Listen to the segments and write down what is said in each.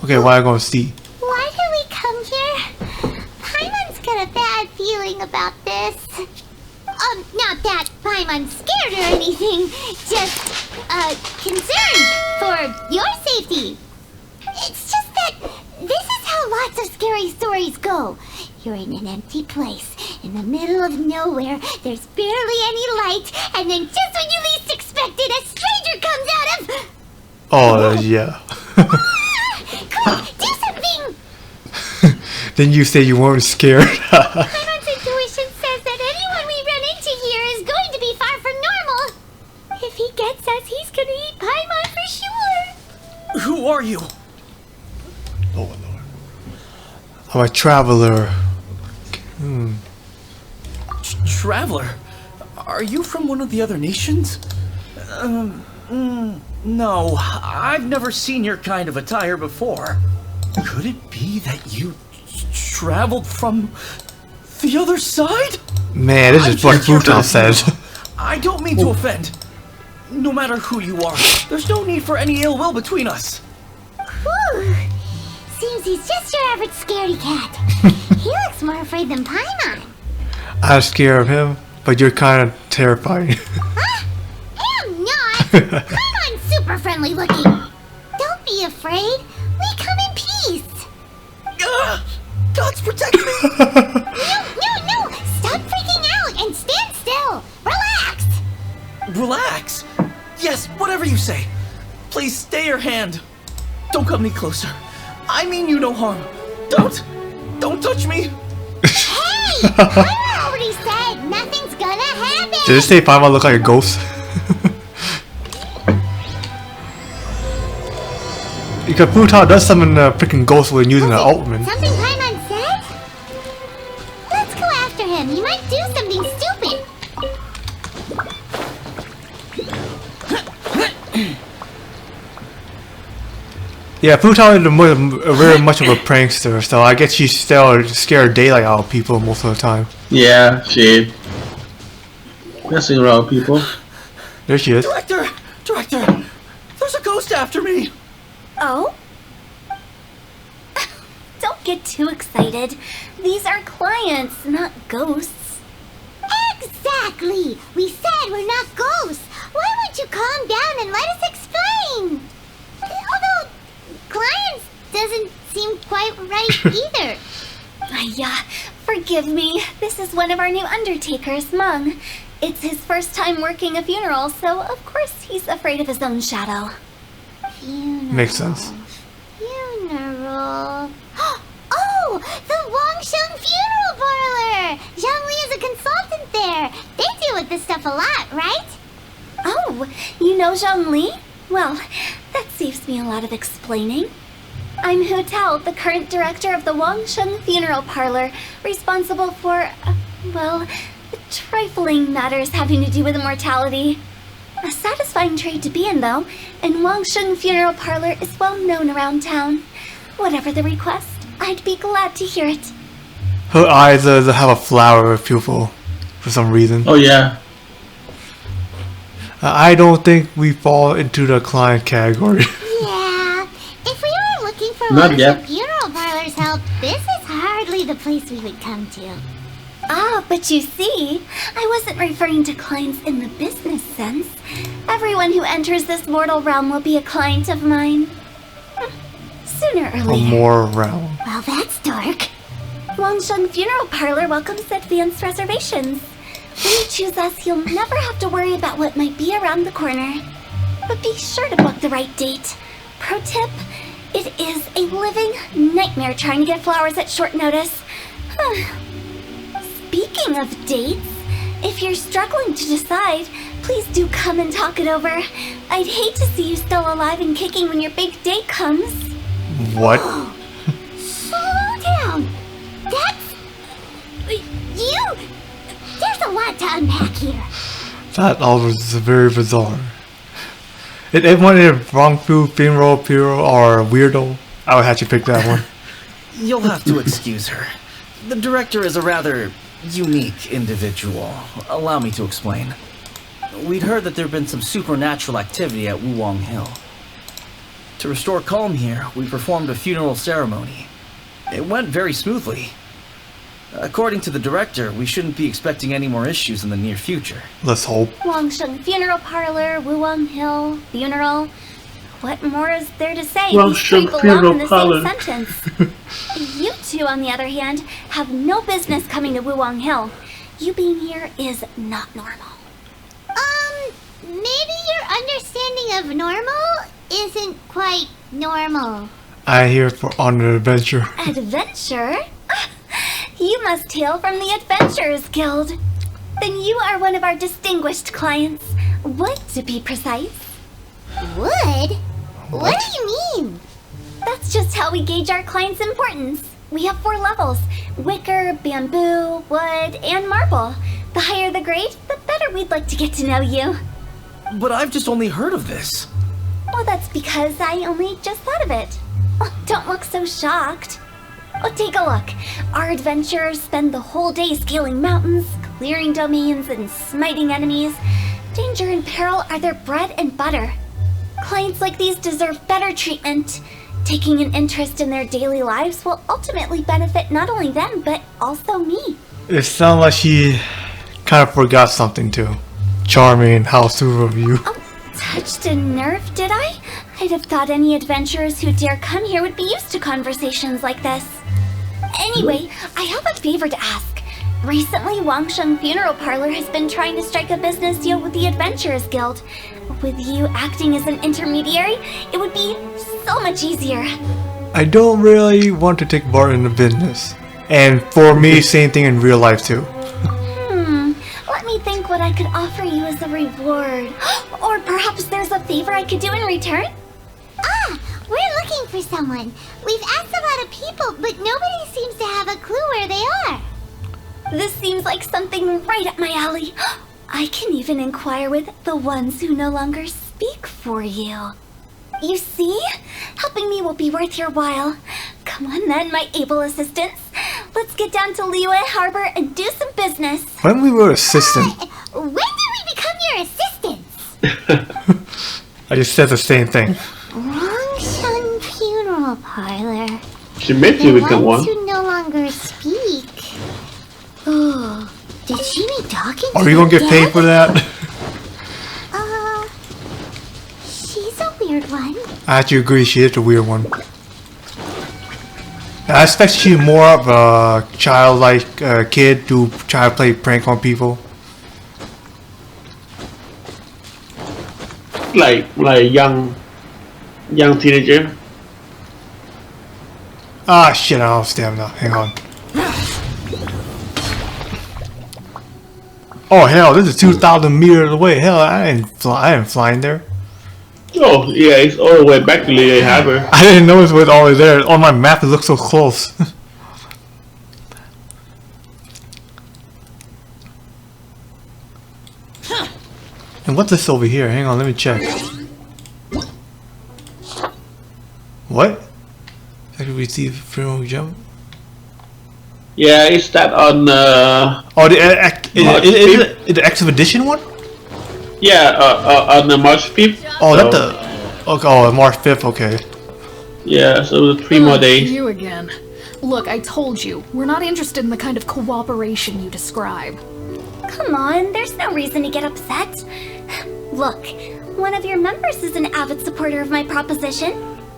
Okay, what am I gonna see? Why did we come here? Paimon's got a bad feeling about this. Not that Paimon's scared or anything, just, concerned for your safety. It's just that this is how lots of scary stories go. You're in an empty place, in the middle of nowhere, there's barely any light, and then just when you least expect it, a stranger comes out of... Oh, yeah. Quick, do something! Then you say you weren't scared. Paimon's intuition says that anyone we run into here is going to be far from normal. If he gets us, he's gonna eat Paimon for sure. Who are you? Oh, Lord. I'm a traveler. Traveler? Are you from one of the other nations? No, I've never seen your kind of attire before. Could it be that you traveled from the other side? Man, this is what Futon says. I don't mean to offend. No matter who you are, there's no need for any ill will between us. Whew. Seems he's just your average scaredy cat. He looks more afraid than Paimon. I'm scared of him, but you're kind of terrifying. Huh? I'm not! Paimon's super friendly looking. Don't be afraid. We come in peace. God's protect me! No! Stop freaking out and stand still. Relax. Relax. Yes, whatever you say. Please stay your hand. Don't come any closer. I mean you no harm. Don't touch me. Hey! Paimon already said nothing's gonna happen. Did it say Paimon look like a ghost? Because Futon does summon a freaking ghost when using an ultimate. Something Paimon said? Let's go after him. He might do something stupid. Yeah, Futon is very much of a prankster, so I guess she's still scared daylight out of people most of the time. Yeah, she messing around people. There she is. Director! There's a ghost after me! Oh? Don't get too excited. These are clients, not ghosts. Exactly! We said we're not ghosts. Why won't you calm down and let us explain? Although, clients doesn't seem quite right either. Yeah, forgive me. This is one of our new undertakers, Mung. It's his first time working a funeral, so of course he's afraid of his own shadow. Funeral. Makes sense. Funeral. Oh, the Wangsheng Funeral Parlor! Zhongli is a consultant there. They deal with this stuff a lot, right? Oh, you know Zhongli? Well, that saves me a lot of explaining. I'm Hu Tao, the current director of the Wangsheng Funeral Parlor, responsible for, well, trifling matters having to do with immortality. A satisfying trade to be in, though, and Wangsheng Funeral Parlor is well known around town. Whatever the request, I'd be glad to hear it. Her eyes have a flower pupil for some reason. Oh yeah. I don't think we fall into the client category. Yeah. If we were looking for Not Wangsheng yet. Funeral Parlor's help, this is hardly the place we would come to. Ah, but you see, I wasn't referring to clients in the business sense. Everyone who enters this mortal realm will be a client of mine. Sooner or A later. more realm. Well, that's dark. Wangsheng Funeral Parlor welcomes advanced reservations. When you choose us, you'll never have to worry about what might be around the corner. But be sure to book the right date. Pro tip, it is a living nightmare trying to get flowers at short notice. Speaking of dates, if you're struggling to decide, please do come and talk it over. I'd hate to see you still alive and kicking when your big day comes. What? Slow down. That's... You... There's a lot to unpack here. That all was very bizarre. If anyone in Wrongfu Funeral Bureau or Weirdo, I would have to pick that one. You'll have to excuse her. The director is a rather unique individual. Allow me to explain. We'd heard that there'd been some supernatural activity at Wuwang Hill. To restore calm here, we performed a funeral ceremony. It went very smoothly. According to the director, we shouldn't be expecting any more issues in the near future. Let's hope. Wangsheng Funeral Parlor, Wuwang Hill, funeral. What more is there to say? Wangsheng These three belong in the Funeral same sentence. You two, on the other hand, have no business coming to Wuwang Hill. You being here is not normal. Maybe your understanding of normal isn't quite normal. I'm here on an adventure. Adventure? You must hail from the Adventurers Guild. Then you are one of our distinguished clients. Wood, to be precise. Wood? What do you mean? That's just how we gauge our clients' importance. We have 4 levels: wicker, bamboo, wood, and marble. The higher the grade, the better we'd like to get to know you. But I've just only heard of this. Well, that's because I only just thought of it. Oh, don't look so shocked. Oh, take a look. Our adventurers spend the whole day scaling mountains, clearing domains, and smiting enemies. Danger and peril are their bread and butter. Clients like these deserve better treatment. Taking an interest in their daily lives will ultimately benefit not only them, but also me. It sounds like she kind of forgot something too. Charming, how sweet of you. Oh, touched a nerve, did I? I'd have thought any adventurers who dare come here would be used to conversations like this. Anyway, I have a favor to ask. Recently, Wangsheng Funeral Parlor has been trying to strike a business deal with the Adventurers Guild. With you acting as an intermediary, it would be so much easier. I don't really want to take part in the business. And for me, same thing in real life too. Let me think what I could offer you as a reward. Or perhaps there's a favor I could do in return? We're looking for someone. We've asked a lot of people, but nobody seems to have a clue where they are. This seems like something right up my alley. I can even inquire with the ones who no longer speak for you. You see? Helping me will be worth your while. Come on then, my able assistants. Let's get down to Liyue Harbor and do some business. When we were assistant, When did we become your assistants? I just said the same thing. Wangsheng Funeral Parlor. She made The you become ones one. who no longer speak. Oh, did she be talking to Are you gonna the get paid dead? for that? She's a weird one. I have to agree, she is a weird one. I expect she's more of a childlike kid to try to play prank on people. Like young teenager. Ah shit, I don't have stamina. Hang on. Oh hell, this is 2,000 meters away. Hell, I ain't flying there. Oh yeah, it's all the way back to Liyue Harbor. I didn't notice it was always there. On my map it looks so close. And what's this over here? Hang on, let me check. What? I can receive funeral jump. Yeah, it's that on Oh, the expedition one? on the March 5th. Oh, so, that's the. Okay, oh, March 5th. Okay. Yeah, so 3 more days. You again. Look, I told you, we're not interested in the kind of cooperation you describe. Come on, there's no reason to get upset. Look, one of your members is an avid supporter of my proposition.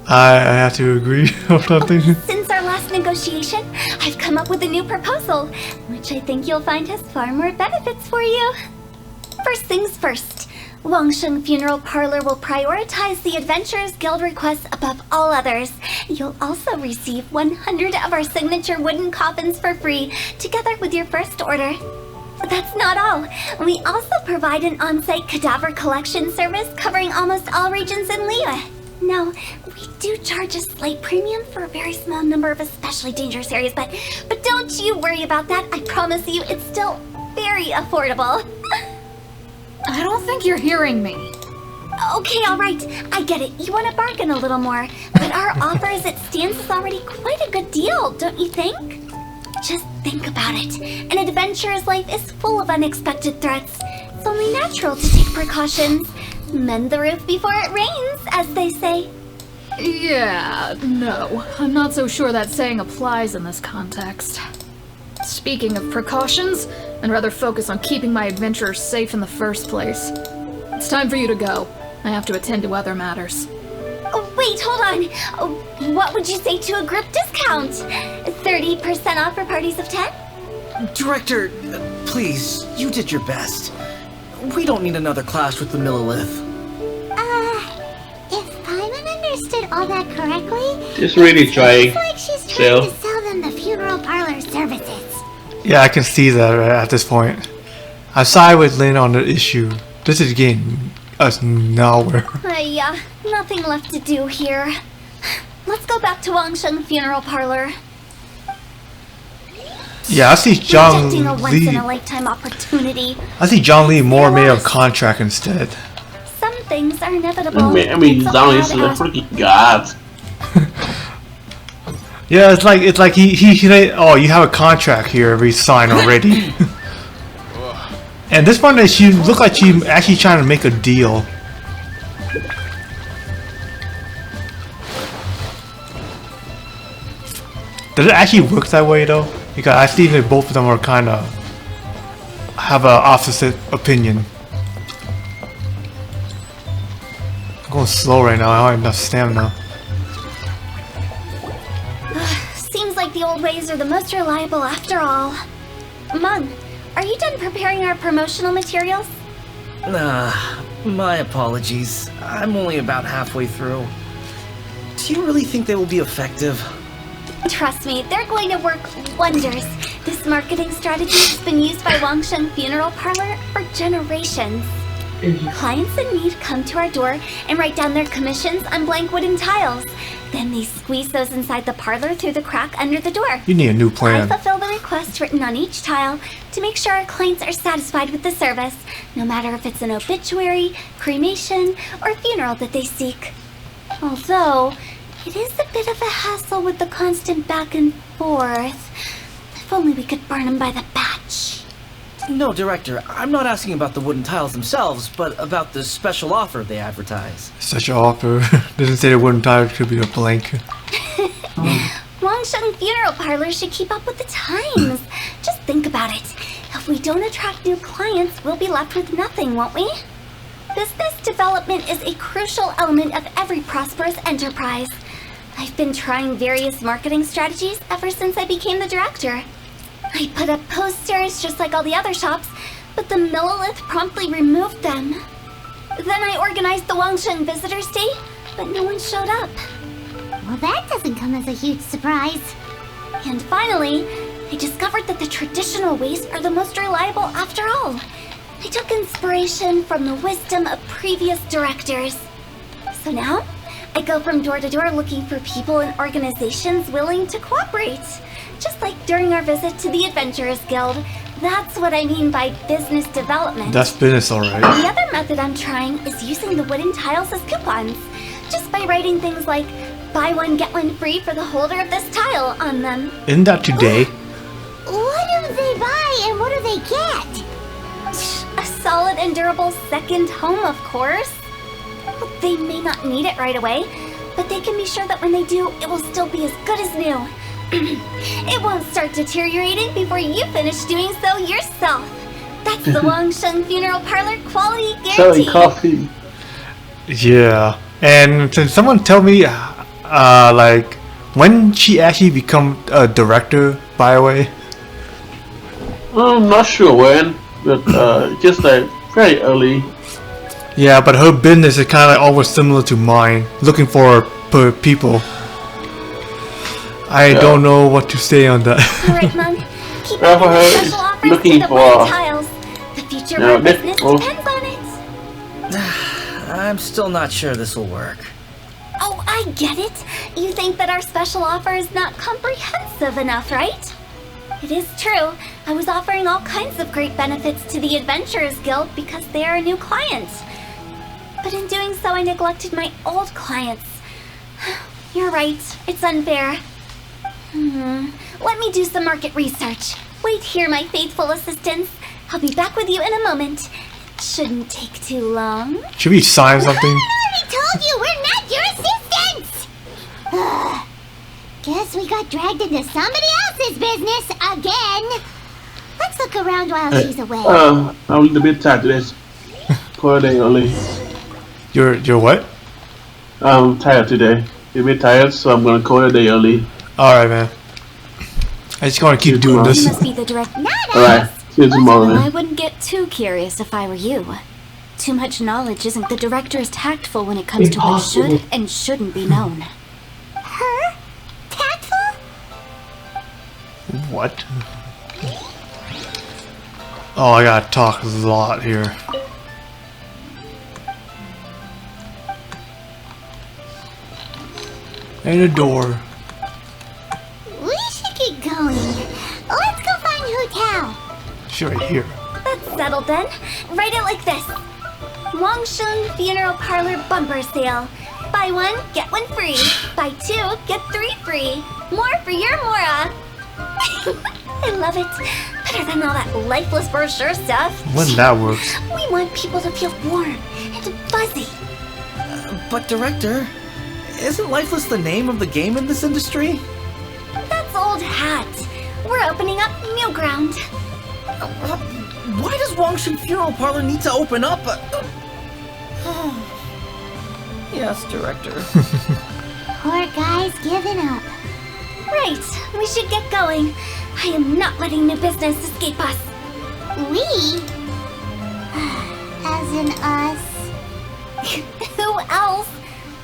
I have to agree or something. Since our last negotiation, I've come up with a new proposal, which I think you'll find has far more benefits for you. First things first, Wangsheng Funeral Parlor will prioritize the Adventurers Guild requests above all others. You'll also receive 100 of our signature wooden coffins for free, together with your first order. But that's not all. We also provide an on-site cadaver collection service covering almost all regions in Liyue. Now, we do charge a slight premium for a very small number of especially dangerous areas, but don't you worry about that. I promise you, it's still very affordable. I don't think you're hearing me. Okay, all right. I get it. You want to bargain a little more, but our offer as it stands is already quite a good deal, don't you think? Just think about it. An adventurer's life is full of unexpected threats. It's only natural to take precautions. Mend the roof before it rains, as they say. Yeah, no. I'm not so sure that saying applies in this context. Speaking of precautions, I'd rather focus on keeping my adventurers safe in the first place. It's time for you to go. I have to attend to other matters. Oh, wait, hold on. Oh, what would you say to a group discount? 30% off for parties of 10? Director, please, you did your best. We don't need another clash with the Millilith. If Paimon understood all that correctly, Just really trying. it's like she's trying Still. to sell them the funeral parlor services. Yeah, I can see that right at this point. I side with Lin on the issue. This is getting us nowhere. Yeah, nothing left to do here. Let's go back to Wangsheng Funeral Parlor. Yeah, I see Zhang Rejecting a Li. once-in-a-lifetime opportunity. I see Zhang Li more made of contract instead. Some things are inevitable. I mean, It's a Zhang is bad a act. freaking god. Yeah, it's like he oh, you have a contract here we signed already. And this one that she looked like she actually trying to make a deal. Does it actually work that way though? Because I see that both of them are kind of have an opposite opinion. I'm going slow right now. I don't have enough stamina. Seems like the old ways are the most reliable after all. Mung, are you done preparing our promotional materials? My apologies. I'm only about halfway through. Do you really think they will be effective? Trust me, they're going to work wonders. This marketing strategy has been used by Wangsheng Funeral Parlor for generations. Clients in need come to our door and write down their commissions on blank wooden tiles. Then they squeeze those inside the parlor through the crack under the door. You need a new I plan. fulfill the requests written on each tile to make sure our clients are satisfied with the service, no matter if it's an obituary, cremation, or funeral that they seek. Although, it is a bit of a hassle with the constant back and forth. If only we could burn them by the batch. No, Director, I'm not asking about the wooden tiles themselves, but about the special offer they advertise. Such an offer. Doesn't say the wooden tire could be a blank. Wangsheng Funeral Parlor should keep up with the times. Just think about it. If we don't attract new clients, we'll be left with nothing, won't we? Business development is a crucial element of every prosperous enterprise. I've been trying various marketing strategies ever since I became the director. I put up posters just like all the other shops, but the Millilith promptly removed them. Then I organized the Wangsheng Visitors Day, but no one showed up. Well, that doesn't come as a huge surprise. And finally, I discovered that the traditional ways are the most reliable after all. I took inspiration from the wisdom of previous directors. So now, I go from door to door looking for people and organizations willing to cooperate. Just like during our visit to the Adventurers Guild. That's what I mean by business development. That's business, alright. The other method I'm trying is using the wooden tiles as coupons. Just by writing things like, buy one, get one free for the holder of this tile on them. Isn't that today? What do they buy and what do they get? A solid and durable second home, of course. They may not need it right away, but they can be sure that when they do, it will still be as good as new. It won't start deteriorating before you finish doing so yourself. That's the Wangsheng Funeral Parlor quality Selling guarantee. coffee. Yeah. And can someone tell me, like, when she actually become a director, by the way? I'm not sure when, but just like very early. Yeah, but her business is kind of almost similar to mine. Looking for people. I don't know what to say on that. Alright, Mom. Keep Well, making for her, special offers looking to the for- wooden tiles. The future of Yeah, our business well- depends on it. I'm still not sure this will work. Oh, I get it. You think that our special offer is not comprehensive enough, right? It is true. I was offering all kinds of great benefits to the Adventurers Guild because they are a new client. But in doing so, I neglected my old clients. You're right. It's unfair. Let me do some market research. Wait here, my faithful assistants. I'll be back with you in a moment. It shouldn't take too long. Should we sign something? I already told you we're not your assistants! Guess we got dragged into somebody else's business again. Let's look around while she's away. I'm a little bit tired today. Call a day early. You're what? I'm tired today. A bit tired, so I'm gonna call a day early. Alright, man. I just gonna keep doing You this. must be the director. Alright, see you tomorrow, I man. wouldn't get too curious if I were you. Too much knowledge isn't the director as tactful when it comes to what should and shouldn't be known. Her? Tactful? What? Oh, I gotta talk a lot here. And a door. We should get going. Let's go find Hotel. She's right here. That's settled then. Write it like this. Wangsheng Funeral Parlor Bumper Sale. Buy one, get one free. Buy two, get three free. More for your Mora. I love it. Better than all that lifeless brochure stuff. When that works. We want people to feel warm and fuzzy. But Director, isn't Lifeless the name of the game in this industry? That's old hat. We're opening up new ground. Why does Wangsheng Funeral Parlor need to open up? Yes, Director. Poor guy's giving up. Right, we should get going. I am not letting new business escape us. We? As in us. Who else?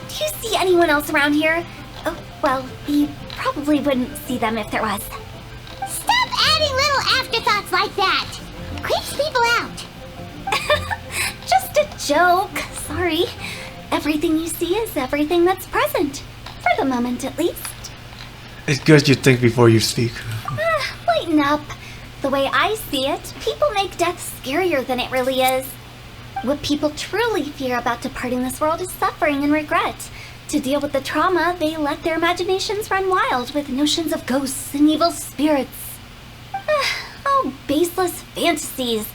Do you see anyone else around here? Oh, well, you probably wouldn't see them if there was. Stop adding little afterthoughts like that. Creeps people out. Just a joke. Sorry. Everything you see is everything that's present. For the moment, at least. It's good you think before you speak. Lighten up. The way I see it, people make death scarier than it really is. What people truly fear about departing this world is suffering and regret. To deal with the trauma, they let their imaginations run wild with notions of ghosts and evil spirits. Oh, baseless fantasies.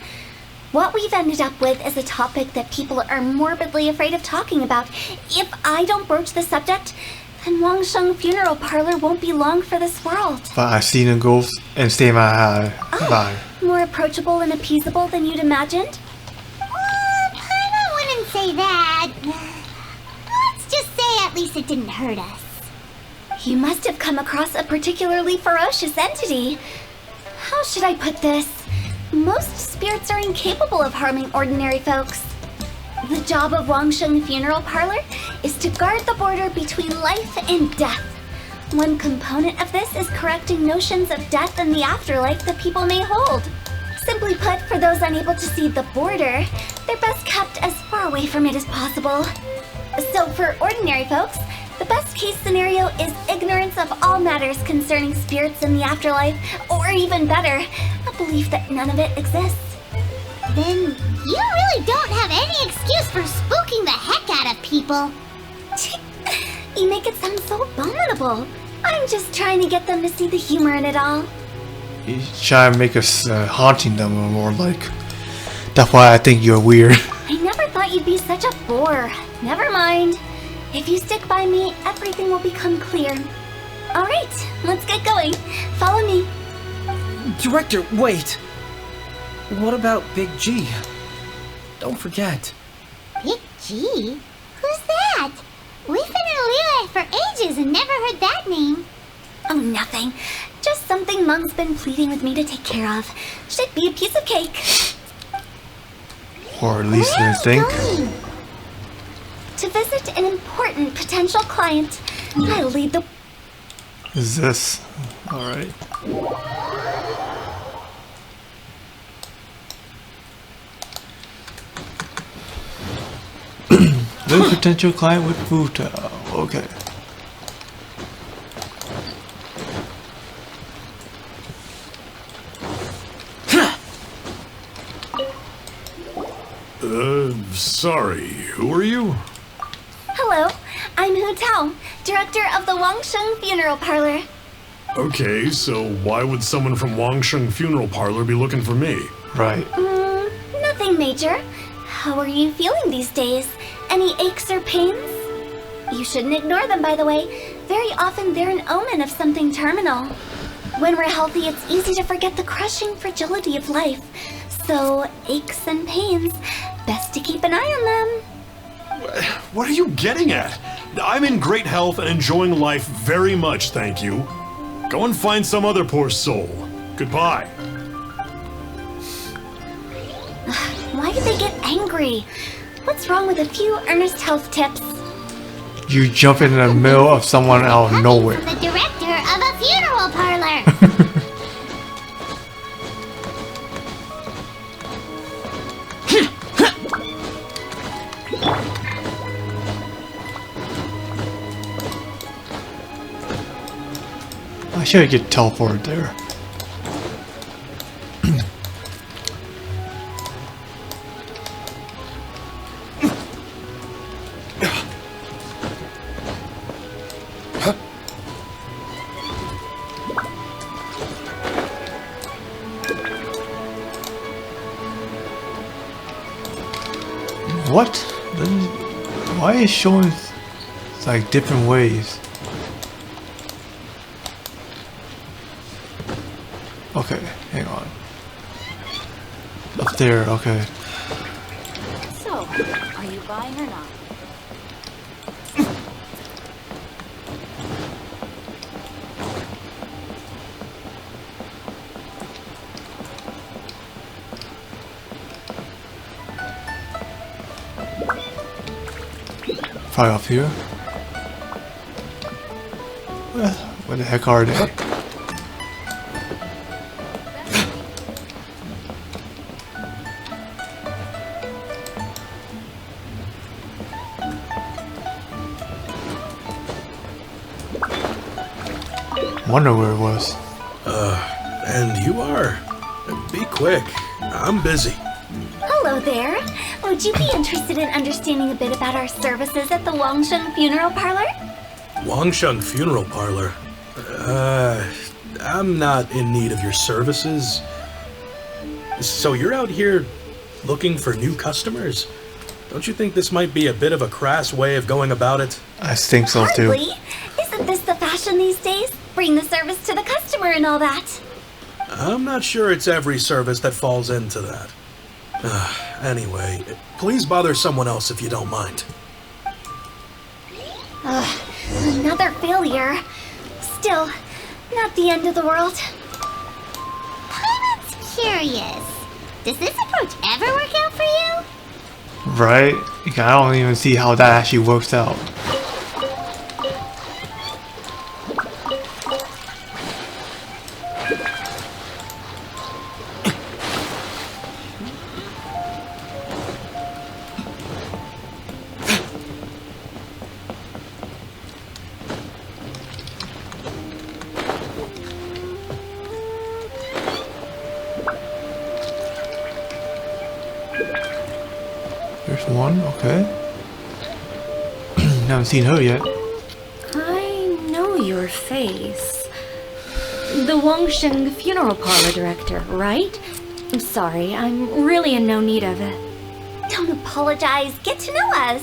What we've ended up with is a topic that people are morbidly afraid of talking about. If I don't broach the subject, then Wangsheng Funeral Parlor won't be long for this world. But I've seen a ghost and stay my eye. Bye. More approachable and appeasable than you'd imagined? I wouldn't say that. Let's just say at least it didn't hurt us. You must have come across a particularly ferocious entity. How should I put this? Most spirits are incapable of harming ordinary folks. The job of Wangsheng Funeral Parlor is to guard the border between life and death. One component of this is correcting notions of death and the afterlife that people may hold. Simply put, for those unable to see the border, they're best kept as far away from it as possible. So for ordinary folks, the best case scenario is ignorance of all matters concerning spirits in the afterlife, or even better, a belief that none of it exists. Then you really don't have any excuse for spooking the heck out of people. You make it sound so abominable. I'm just trying to get them to see the humor in it all. You try to make us haunting them or more like. That's why I think you're weird. I never thought you'd be such a bore. Never mind. If you stick by me, everything will become clear. Alright, let's get going. Follow me. Director, wait! What about Big G? Don't forget. Big G? Who's that? We've been in Liyue for ages and never heard that name. Oh, nothing. Just something Mom's been pleading with me to take care of. Should be a piece of cake. Or at least Where they are think. we going? To visit an important potential client, I'll lead the... Is this? Alright. New potential client with Futa. Okay. Sorry, who are you? Hello, I'm Hu Tao, director of the Wangsheng Funeral Parlor. Okay, so why would someone from Wangsheng Funeral Parlor be looking for me? Right. Nothing major. How are you feeling these days? Any aches or pains? You shouldn't ignore them, by the way. very often they're an omen of something terminal. When we're healthy, it's easy to forget the crushing fragility of life. So, aches and pains, best to keep an eye on them. What are you getting at? I'm in great health and enjoying life very much, thank you. Go and find some other poor soul. Goodbye. Why did they get angry? What's wrong with a few earnest health tips? You jump in the middle of someone out of Coming nowhere. from the director of a funeral parlor. I should get teleported there. What? Why is it showing like different ways? Okay, hang on. Up there, okay. So, are you buying or not? Probably up here. Where the heck are they? Wonder where it was. And you are? Be quick. I'm busy. Hello there. Would you be interested in understanding a bit about our services at the Wangsheng Funeral Parlor? Wangsheng Funeral Parlor? I'm not in need of your services. So you're out here looking for new customers? Don't you think this might be a bit of a crass way of going about it? I think so too. Hardly. Isn't this the fashion these days? Bring the service to the customer and all that. I'm not sure it's every service that falls into that. Anyway, please bother someone else if you don't mind. Another failure. Still, not the end of the world. Paimon's curious. Does this approach ever work out for you? Right? I don't even see how that actually works out. There's one, okay. Haven't seen her yet. I know your face. The Wangsheng Funeral Parlor director, right? I'm sorry, I'm really in no need of it. Don't apologize. Get to know us.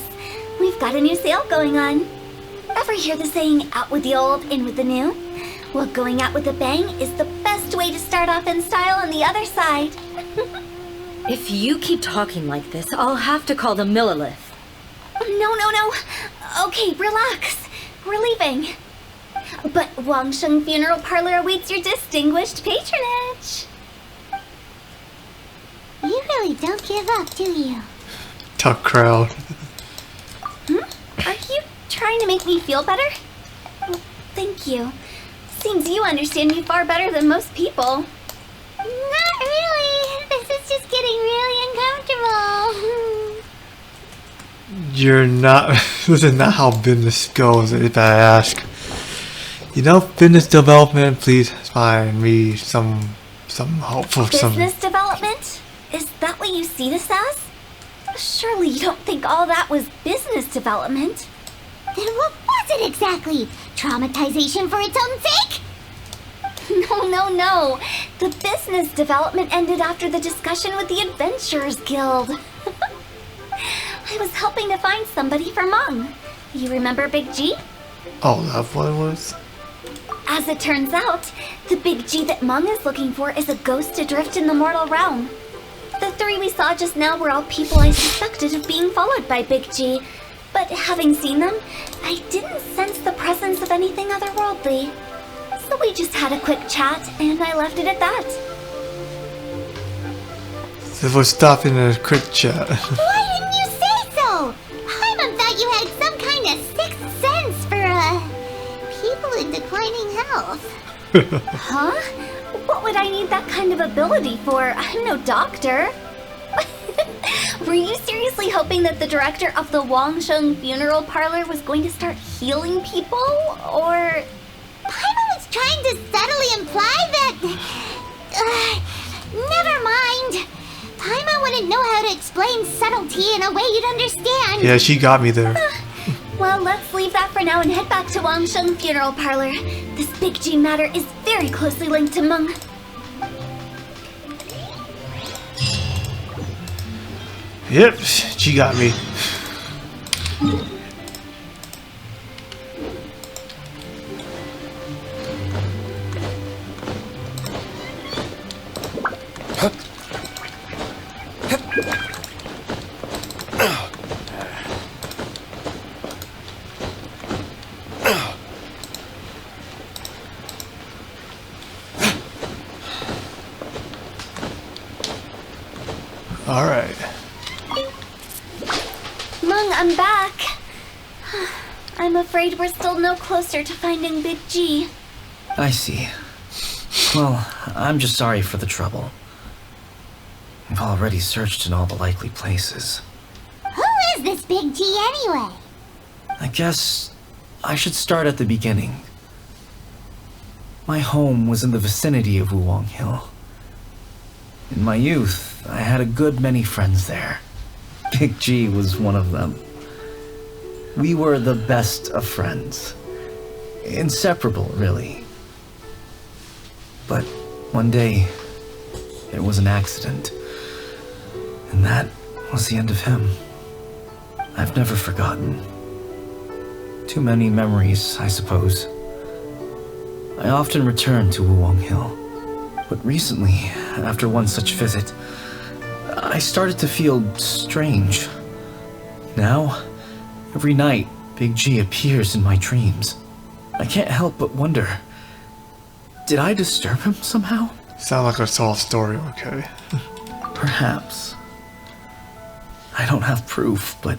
We've got a new sale going on. Ever hear the saying, out with the old, in with the new? Well, going out with a bang is the best way to start off in style on the other side. If you keep talking like this, I'll have to call the Millilith. No. Okay, relax. We're leaving. But Wangsheng Funeral Parlor awaits your distinguished patronage. You really don't give up, do you? Tough crowd. Are you trying to make me feel better? Well, thank you. Seems you understand me far better than most people. Not really. This is just getting really uncomfortable. You're not. This is not how business goes, if I ask. You know, business development, please find me some help for some. Business development? Is that what you see this as? Surely you don't think all that was business development. Then what was it exactly? Traumatization for its own sake? No. The business development ended after the discussion with the Adventurers Guild. I was helping to find somebody for Mung. You remember Big G? Oh, that's what it was? As it turns out, the Big G that Mung is looking for is a ghost adrift in the mortal realm. The three we saw just now were all people I suspected of being followed by Big G, but having seen them, I didn't sense the presence of anything otherworldly. So we just had a quick chat, and I left it at that. So we're stopping a quick chat. Why didn't you say so? Paimon thought you had some kind of sixth sense for, people in declining health. Huh? What would I need that kind of ability for? I'm no doctor. Were you seriously hoping that the director of the Wangsheng Funeral Parlor was going to start healing people? Or... Paimon was trying to subtly imply that... never mind. Paimon wouldn't know how to explain subtlety in a way you'd understand. Yeah, she got me there. Well, let's leave that for now and head back to Wangsheng Funeral Parlor. This Big G matter is very closely linked to Meng. Yep, she got me. Alright. Meng, I'm back. I'm afraid we're still no closer to finding Big G. I see. Well, I'm just sorry for the trouble. We've already searched in all the likely places. Who is this Big G anyway? I guess I should start at the beginning. My home was in the vicinity of Wuwang Hill. In my youth, I had a good many friends there. Big G was one of them. We were the best of friends. Inseparable, really. But one day, there was an accident. And that was the end of him. I've never forgotten. Too many memories, I suppose. I often return to Wuwang Hill. But recently, after one such visit, I started to feel strange. Now, every night, Big G appears in my dreams. I can't help but wonder, did I disturb him somehow? Sound like a soft story, okay. Perhaps. I don't have proof, but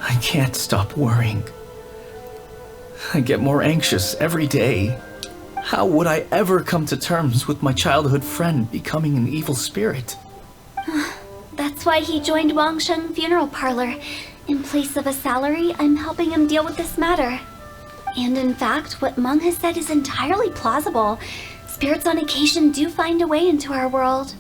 I can't stop worrying. I get more anxious every day. How would I ever come to terms with my childhood friend becoming an evil spirit? That's why he joined Wangsheng Funeral Parlor. In place of a salary, I'm helping him deal with this matter. And in fact, what Meng has said is entirely plausible. Spirits on occasion do find a way into our world.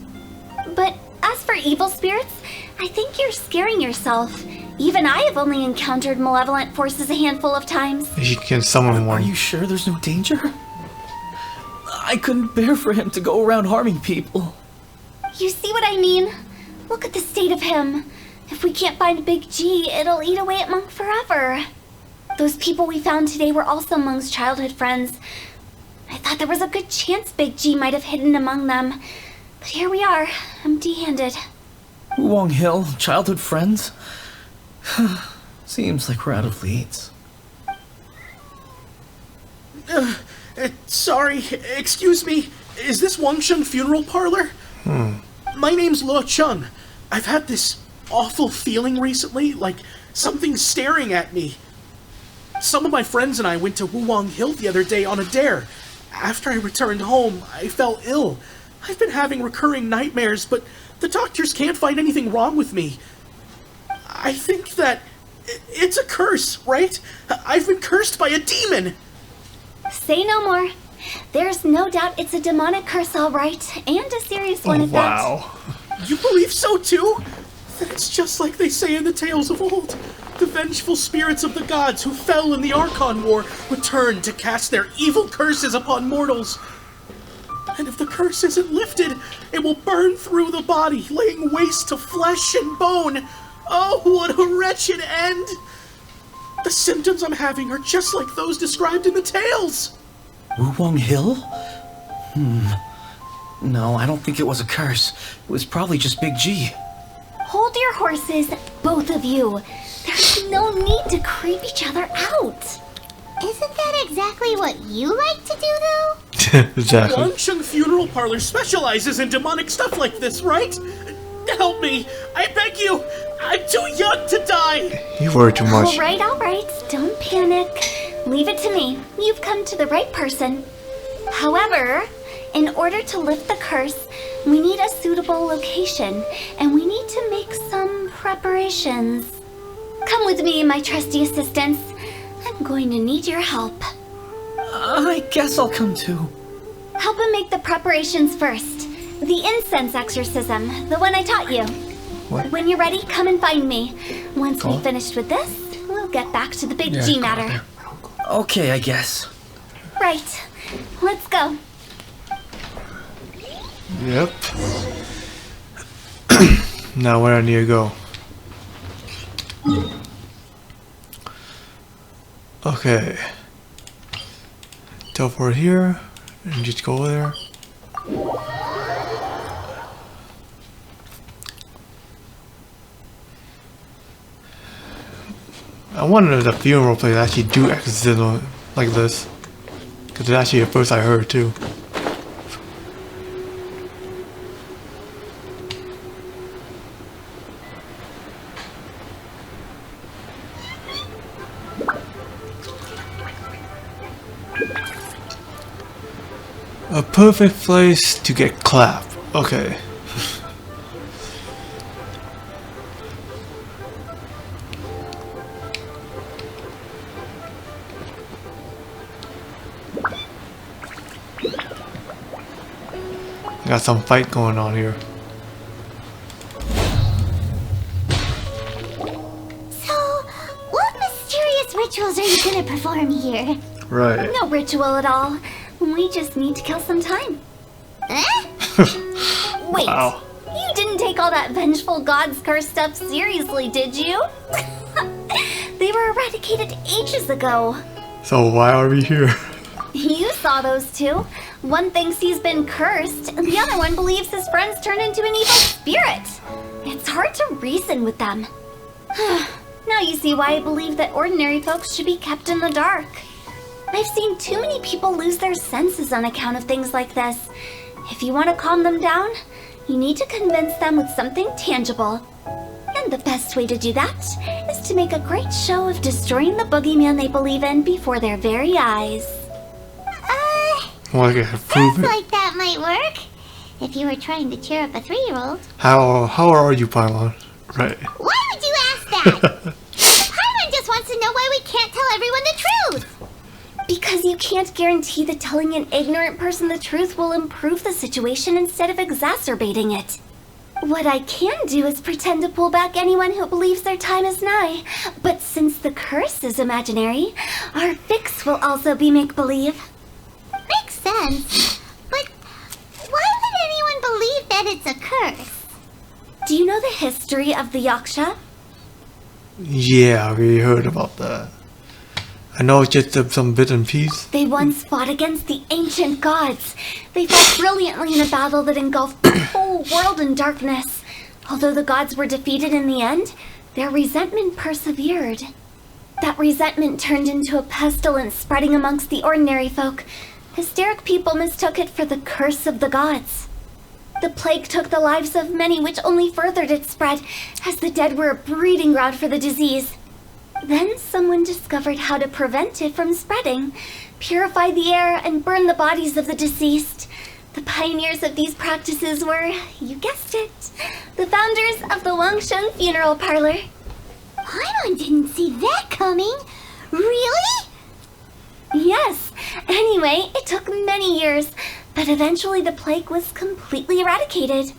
But as for evil spirits, I think you're scaring yourself. Even I have only encountered malevolent forces a handful of times. You can summon Are one. you sure there's no danger? I couldn't bear for him to go around harming people. You see what I mean? Look at the state of him. If we can't find Big G, it'll eat away at Meng forever. Those people we found today were also Meng's childhood friends. I thought there was a good chance Big G might have hidden among them. But here we are, empty-handed. Wuwang Hill, childhood friends? Seems like we're out of leads. Sorry, excuse me. Is this Wangsheng Funeral Parlor? My name's Luo Chung. I've had this awful feeling recently, like something's staring at me. Some of my friends and I went to Wuwang Hill the other day on a dare. After I returned home, I fell ill. I've been having recurring nightmares, but the doctors can't find anything wrong with me. I think that it's a curse, right? I've been cursed by a demon. Say no more. There's no doubt it's a demonic curse, all right, and a serious one at that. Wow. You believe so too? That's just like they say in the tales of old. The vengeful spirits of the gods who fell in the Archon War return to cast their evil curses upon mortals. And if the curse isn't lifted, it will burn through the body, laying waste to flesh and bone. Oh, what a wretched end! The symptoms I'm having are just like those described in the tales. Wuwang Hill? No, I don't think it was a curse. It was probably just Big G. Hold your horses, both of you. There's no need to creep each other out. Isn't that exactly what you like to do, though? Exactly. Wangsheng Funeral Parlor specializes in demonic stuff like this, right? Help me! I beg you! I'm too young to die! You worry too much. All right. Don't panic. Leave it to me. You've come to the right person. However, in order to lift the curse, we need a suitable location, and we need to make some preparations. Come with me, my trusty assistants. I'm going to need your help. I guess I'll come too. Help him make the preparations first. The incense exorcism, the one I taught you. What? When you're ready, come and find me. Once Go. we've finished with this, we'll get back to the big Yeah, G go matter. there. Okay, I guess. Right. Let's go. Yep. Now where I need to go. Okay. Teleport here and just go there. I wonder if the funeral place actually do exorcism like this. Because it's actually the first I heard too. A perfect place to get clapped. Okay. Got some fight going on here. So, what mysterious rituals are you gonna perform here? Right. No ritual at all. We just need to kill some time. Eh? Wait. Wow. You didn't take all that vengeful God's curse stuff seriously, did you? They were eradicated ages ago. So why are we here? You saw those two. One thinks he's been cursed, and the other one believes his friends turned into an evil spirit. It's hard to reason with them. Now you see why I believe that ordinary folks should be kept in the dark. I've seen too many people lose their senses on account of things like this. If you want to calm them down, you need to convince them with something tangible. And the best way to do that is to make a great show of destroying the boogeyman they believe in before their very eyes. Well, I can prove Sounds it. like that might work. If you were trying to cheer up a 3-year-old. How are you, Pylon? Right. Why would you ask that? Paimon just wants to know why we can't tell everyone the truth. Because you can't guarantee that telling an ignorant person the truth will improve the situation instead of exacerbating it. What I can do is pretend to pull back anyone who believes their time is nigh. But since the curse is imaginary, our fix will also be make-believe. Makes sense. But why would anyone believe that it's a curse? Do you know the history of the Yaksha? Yeah, we heard about that. I know it's just some bit and piece. They once fought against the ancient gods. They fought brilliantly in a battle that engulfed the whole world in darkness. Although the gods were defeated in the end, their resentment persevered. That resentment turned into a pestilence spreading amongst the ordinary folk. Hysteric people mistook it for the curse of the gods. The plague took the lives of many, which only furthered its spread, as the dead were a breeding ground for the disease. Then someone discovered how to prevent it from spreading, purify the air, and burn the bodies of the deceased. The pioneers of these practices were, you guessed it, the founders of the Wangsheng Funeral Parlor. Paimon didn't see that coming. Really? Yes. Anyway, it took many years, but eventually the plague was completely eradicated.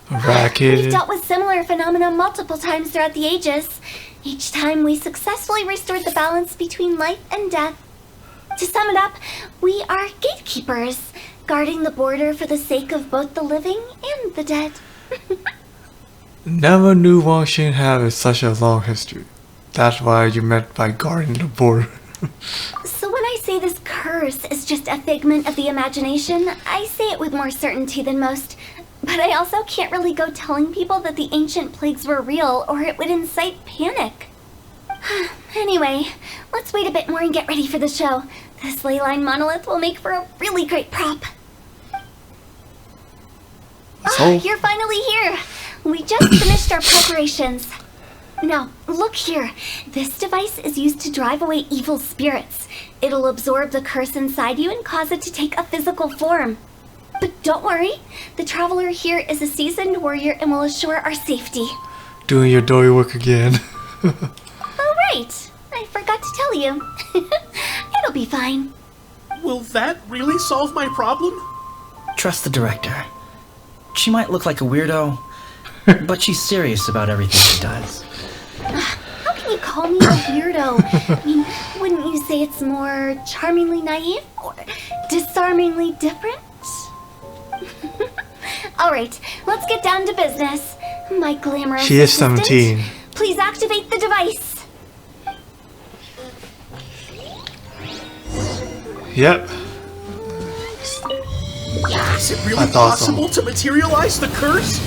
We've Eradicated. dealt with similar phenomena multiple times throughout the ages. Each time we successfully restored the balance between life and death. To sum it up, we are gatekeepers, guarding the border for the sake of both the living and the dead. Never knew Wangxing had such a long history. That's why you meant by guarding the border. So when I say this curse is just a figment of the imagination, I say it with more certainty than most. But I also can't really go telling people that the ancient plagues were real, or it would incite panic. Anyway, let's wait a bit more and get ready for the show. This leyline monolith will make for a really great prop. So, You're finally here! We just finished our preparations. Now, look here. This device is used to drive away evil spirits. It'll absorb the curse inside you and cause it to take a physical form. But don't worry, the traveler here is a seasoned warrior and will assure our safety. doing your dory work again. Oh, right. I forgot to tell you. It'll be fine. Will that really solve my problem? Trust the director. She might look like a weirdo, but she's serious about everything she does. How can you call me a weirdo? I mean, wouldn't you say it's more charmingly naive or disarmingly different? Alright, let's get down to business. My glamorous She is assistant, 17. please activate the device. Yep. Is it really That's awesome. possible to materialize the curse?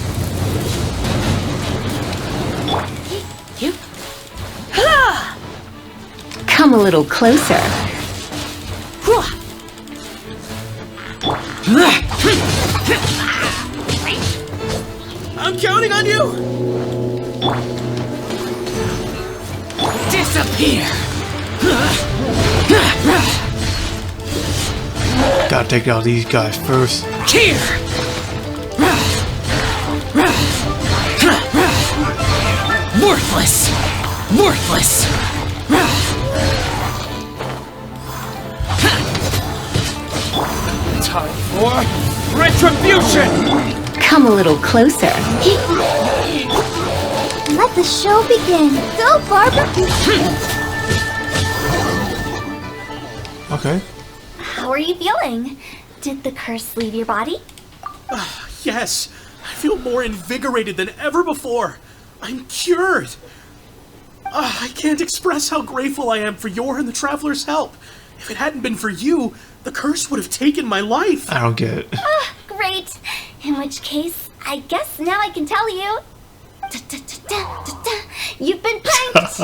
Come a little closer. I'm counting on you! Disappear! Gotta take out these guys first. Here! Worthless! Worthless! Time for retribution! Come a little closer. Let the show begin. Go, Barbara. Okay. How are you feeling? Did the curse leave your body? Yes, I feel more invigorated than ever before. I'm cured. I can't express how grateful I am for your and the Traveler's help. If it hadn't been for you, the curse would have taken my life. I don't get it. Great. In which case, I guess now I can tell you. You've been pranked!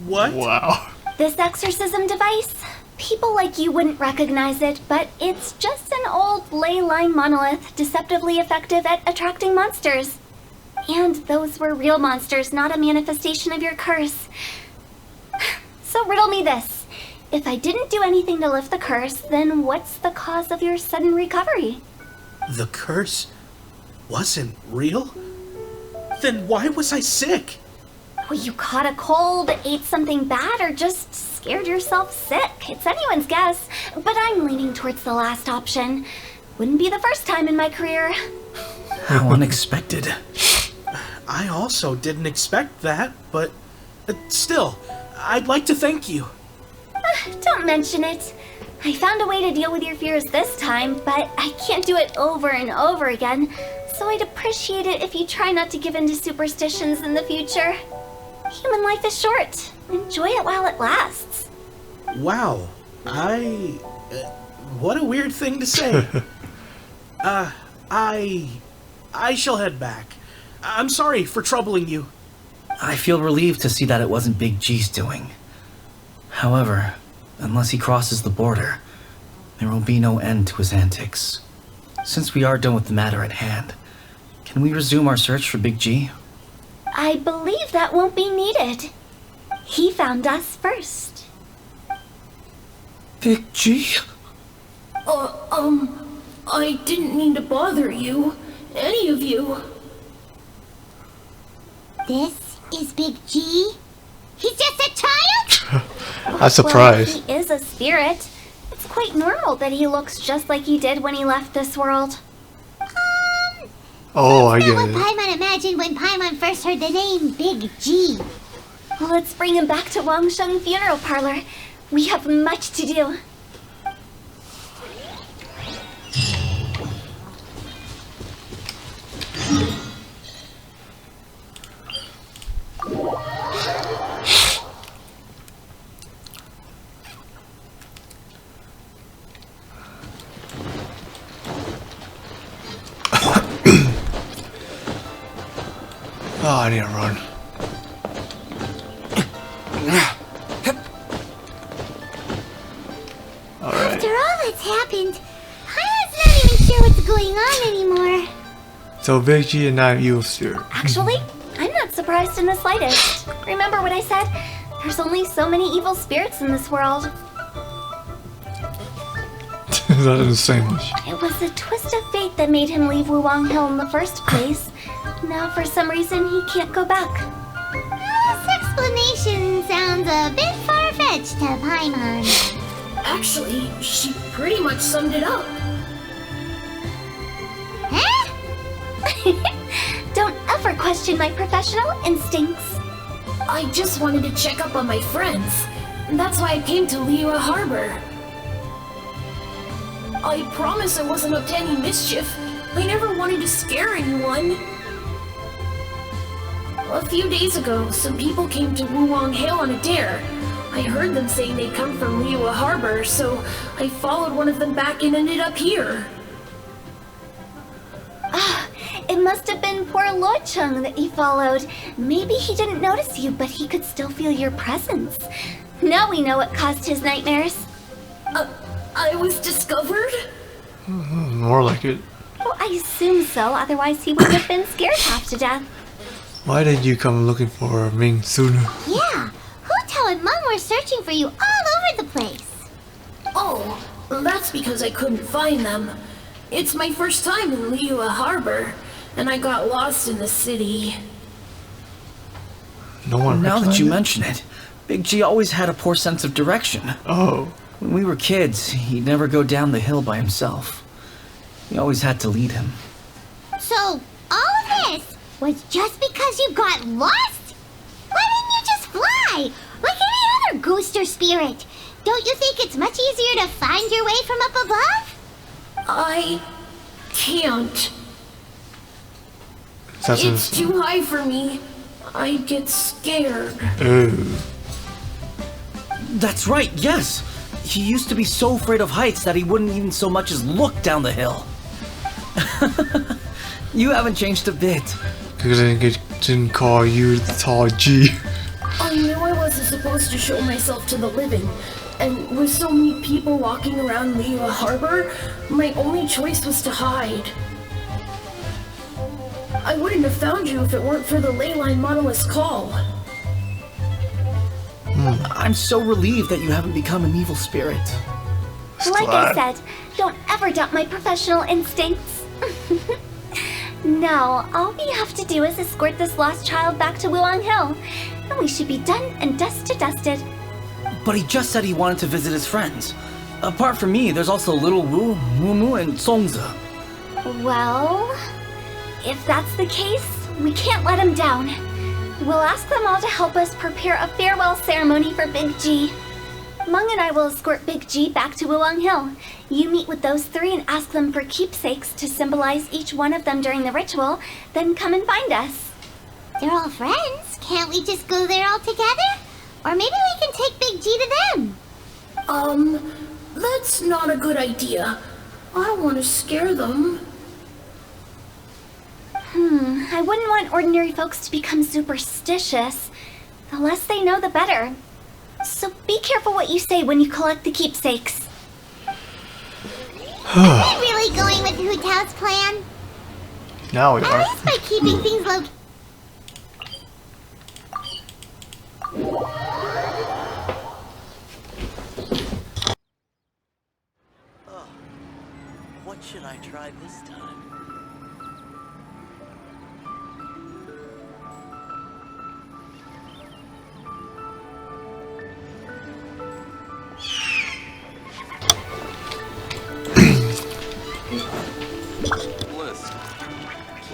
What? Wow. This exorcism device? People like you wouldn't recognize it, but it's just an old ley line monolith deceptively effective at attracting monsters. And those were real monsters, not a manifestation of your curse. So riddle me this. If I didn't do anything to lift the curse, then what's the cause of your sudden recovery? The curse wasn't real? Then why was I sick? Well, you caught a cold, ate something bad, or just scared yourself sick. It's anyone's guess, but I'm leaning towards the last option. Wouldn't be the first time in my career. How unexpected. I also didn't expect that, but still, I'd like to thank you. Don't mention it. I found a way to deal with your fears this time, but I can't do it over and over again, so I'd appreciate it if you try not to give in to superstitions in the future. Human life is short. Enjoy it while it lasts. Wow, what a weird thing to say. I shall head back. I'm sorry for troubling you. I feel relieved to see that it wasn't Big G's doing. However, unless he crosses the border, there will be no end to his antics. Since we are done with the matter at hand, can we resume our search for Big G? I believe that won't be needed. He found us first. Big G? I didn't mean to bother you. Any of you. This is Big G? He's just a child? I'm surprised. Well, he is a spirit. It's quite normal that he looks just like he did when he left this world. Oh, I That's get what it. Paimon imagined when Paimon first heard the name Big G. Let's bring him back to Wangsheng Funeral Parlor. We have much to do. Oh, I need to run. Alright. After all that's happened, Paimon's not even sure what's going on anymore. So Big G and not you, sir. Actually, I'm not surprised in the slightest. Remember what I said? There's only so many evil spirits in this world. That is insane. It was a twist of fate that made him leave Wuwang Hill in the first place. Now, for some reason, he can't go back. This explanation sounds a bit far-fetched to Paimon. Actually, she pretty much summed it up. Huh? Don't ever question my professional instincts. I just wanted to check up on my friends. That's why I came to Liyue Harbor. I promise I wasn't up to any mischief. I never wanted to scare anyone. A few days ago, some people came to Wuwang Hill on a dare. I heard them saying they'd come from Liyue Harbor, so I followed one of them back and ended up here. It must have been poor Lo Chung that you followed. Maybe he didn't notice you, but he could still feel your presence. Now we know what caused his nightmares. I was discovered? More like it. Well, I assume so, otherwise he would have been scared half to death. Why did you come looking for Ming sooner? Yeah, Hu and Mum were searching for you all over the place. Oh, that's because I couldn't find them. It's my first time in Liyue Harbor, and I got lost in the city. No one. Now that recognized you it? mention it, Big G always had a poor sense of direction. Oh. When we were kids, he'd never go down the hill by himself. We always had to lead him. So, all of this was just because you got lost? Why didn't you just fly? Like any other ghost or spirit? Don't you think it's much easier to find your way from up above? I can't. That's It's too high for me. I'd get scared. Oh. That's right, yes! He used to be so afraid of heights that he wouldn't even so much as look down the hill. You haven't changed a bit. Because I didn't call you the tall G. I knew I wasn't supposed to show myself to the living, and with so many people walking around Liyue Harbor, my only choice was to hide. I wouldn't have found you if it weren't for the Leyline Monolith's call. I'm so relieved that you haven't become an evil spirit. Like I said, don't ever doubt my professional instincts. Now, all we have to do is escort this lost child back to Wuwang Hill, and we should be done and dusted. But he just said he wanted to visit his friends. Apart from me, there's also Little Wu, Mumu, and Songza. Well, if that's the case, we can't let him down. We'll ask them all to help us prepare a farewell ceremony for Big G. Mung and I will escort Big G back to Wuwang Hill. You meet with those three and ask them for keepsakes to symbolize each one of them during the ritual, then come and find us. They're all friends. Can't we just go there all together? Or maybe we can take Big G to them. That's not a good idea. I don't want to scare them. I wouldn't want ordinary folks to become superstitious. The less they know, the better. So be careful what you say when you collect the keepsakes. Are we really going with Hu Tao's plan? Now we At are. least by keeping things low. What should I try this time? Listen,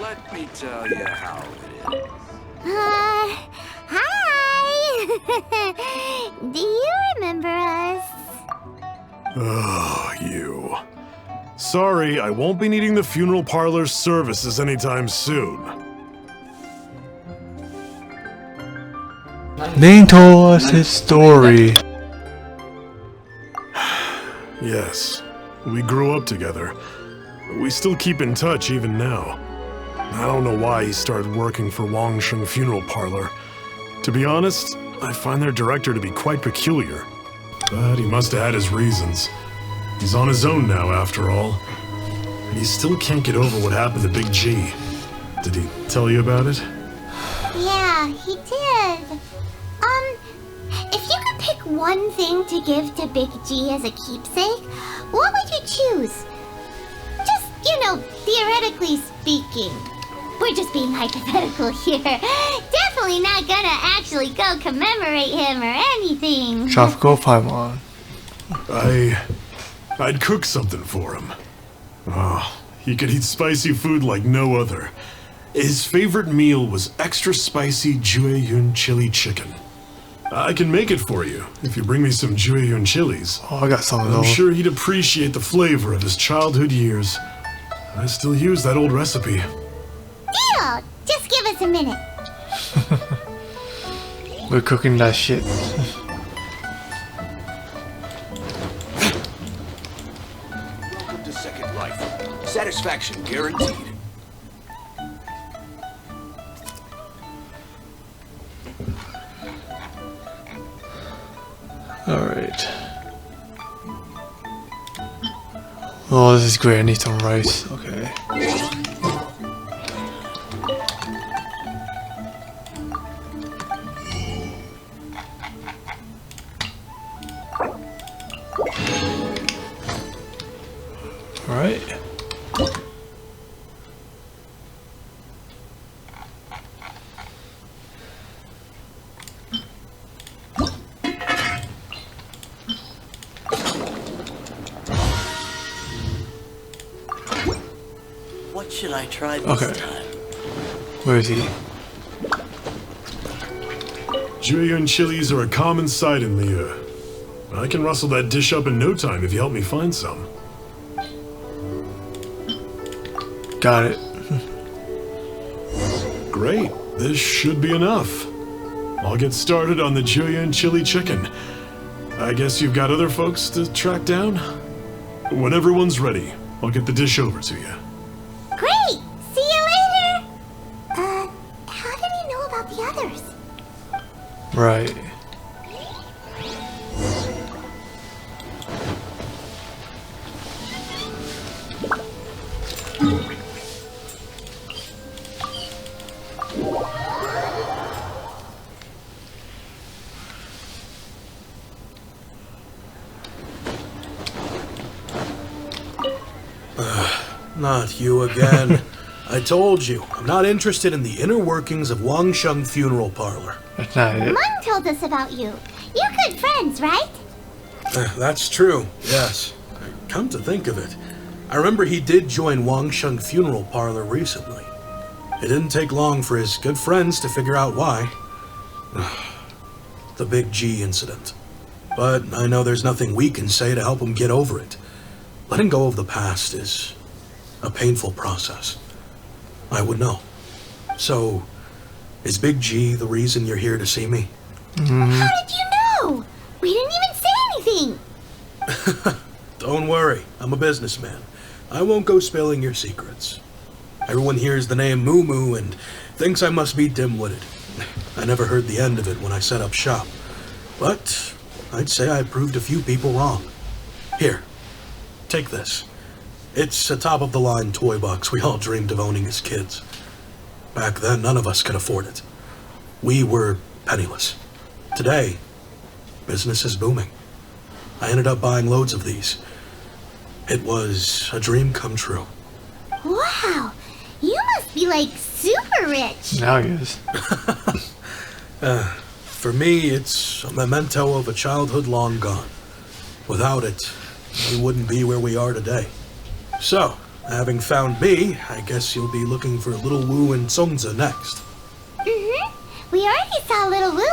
let me tell you how it is. Hi! Do you remember us? Oh, you. Sorry, I won't be needing the funeral parlor's services anytime soon. Ning told us his story. Yes, we grew up together. We still keep in touch even now. I don't know why he started working for Wangsheng Funeral Parlor. To be honest, I find their director to be quite peculiar. But he must have had his reasons. He's on his own now, after all. And he still can't get over what happened to Big G. Did he tell you about it? Yeah, he did. If you could pick one thing to give to Big G as a keepsake, what would you choose? Just, theoretically speaking. We're just being hypothetical here. Definitely not gonna actually go commemorate him or anything. Tropical Paimon. I'd cook something for him. Oh, he could eat spicy food like no other. His favorite meal was extra spicy Jueyun chili chicken. I can make it for you if you bring me some Jueyun chilies. Oh, I got some of I'm those. sure he'd appreciate the flavor of his childhood years. I still use that old recipe. Deal! Just give us a minute. We're cooking that shit. Welcome to Second Life. Satisfaction guaranteed. Alright. Oh, this is great. I need some rice. Okay. Alright. What should I try this Okay. time? Where is he? Jueyun chilies are a common sight in Liyue. I can rustle that dish up in no time if you help me find some. Got it. Great, this should be enough. I'll get started on the Jueyun chili chicken. I guess you've got other folks to track down? When everyone's ready, I'll get the dish over to you. Great! See you later! How did he know about the others? Right. Not you again. I told you, I'm not interested in the inner workings of Wangsheng Funeral Parlor. That's not it. Mung told us about you. You're good friends, right? That's true, yes. Come to think of it, I remember he did join Wangsheng Funeral Parlor recently. It didn't take long for his good friends to figure out why. The Big G incident. But I know there's nothing we can say to help him get over it. Letting go of the past is a painful process. I would know. So, is Big G the reason you're here to see me? How did you know? We didn't even say anything. Don't worry, I'm a businessman. I won't go spilling your secrets. Everyone hears the name Moo Moo and thinks I must be dim-witted. I never heard the end of it when I set up shop. But I'd say I proved a few people wrong. Here, take this. It's a top-of-the-line toy box we all dreamed of owning as kids. Back then, none of us could afford it. We were penniless. Today, business is booming. I ended up buying loads of these. It was a dream come true. Wow, you must be like super rich. Now he is. For me, it's a memento of a childhood long gone. Without it, we wouldn't be where we are today. So, having found me, I guess you'll be looking for Little Wu and Songza next. We already saw Little Wu.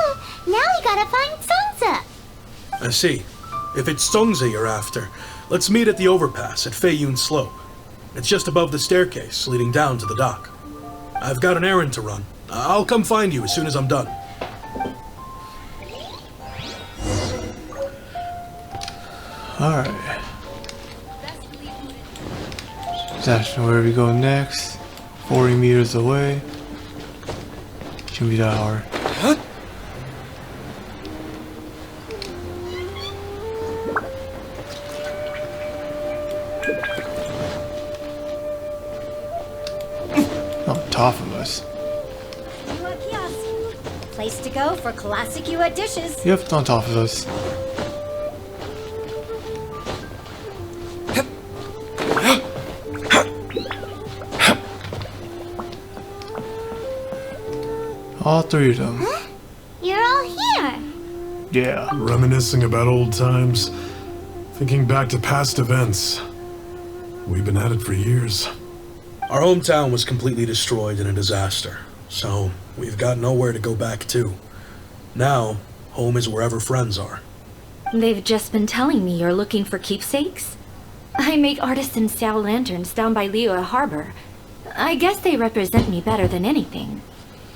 Now we gotta find Songza. I see. If it's Songza you're after, let's meet at the overpass at Feiyun Slope. It's just above the staircase leading down to the dock. I've got an errand to run. I'll come find you as soon as I'm done. Alright. That's where we go next. 40 meters away. Shouldn't be that hard. On top of us. Place to go for classic Yua dishes. Yep, on top of us. All three of them. Huh? You're all here. Yeah. Reminiscing about old times, thinking back to past events. We've been at it for years. Our hometown was completely destroyed in a disaster, so we've got nowhere to go back to. Now, home is wherever friends are. They've just been telling me you're looking for keepsakes. I make artisan Sao lanterns down by Liyue Harbor. I guess they represent me better than anything.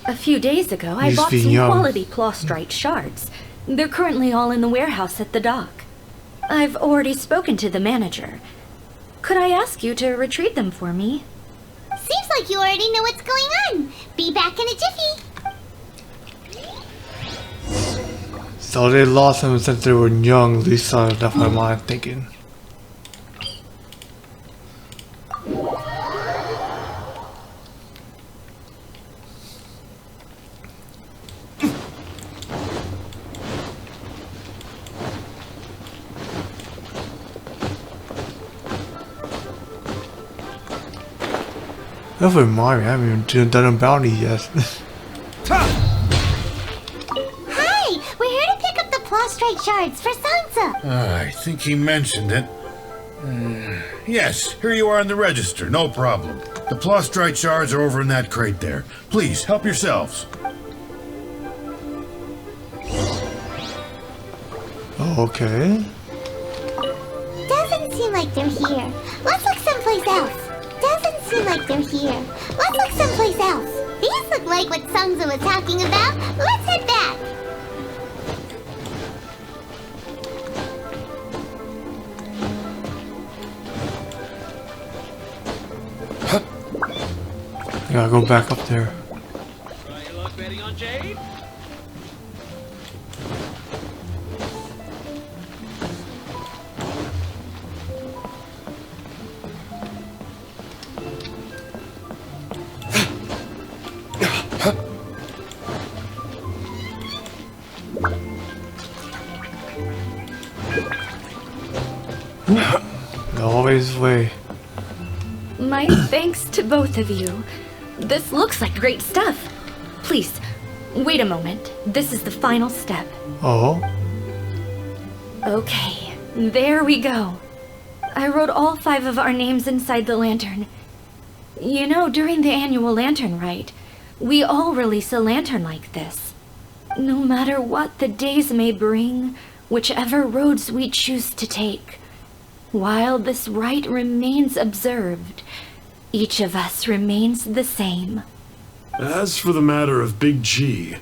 A few days ago, I bought some quality plastrite shards. They're currently all in the warehouse at the dock. I've already spoken to the manager. Could I ask you to retrieve them for me? Seems like you already know what's going on. Be back in a jiffy. So they lost them since they were young, at least that's my mind thinking. That would remind me, I haven't even done a bounty yet. Hi, we're here to pick up the plastrite shards for Sansa. I think he mentioned it. Yes, here you are on the register, no problem. The plastrite shards are over in that crate there. Please, help yourselves. Okay. Doesn't seem like they're here. Let's look someplace else. Doesn't seem like they're here. Let's look someplace else. These look like what Sansa was talking about. Let's head back. Gotta go back up there. Try your luck betting on Jade? Always way. My thanks to both of you. This looks like great stuff. Please, wait a moment. This is the final step. Oh? Okay, there we go. I wrote all 5 of our names inside the lantern. You know, during the annual lantern rite, we all release a lantern like this. No matter what the days may bring, whichever roads we choose to take, while this rite remains observed, each of us remains the same. As for the matter of Big G,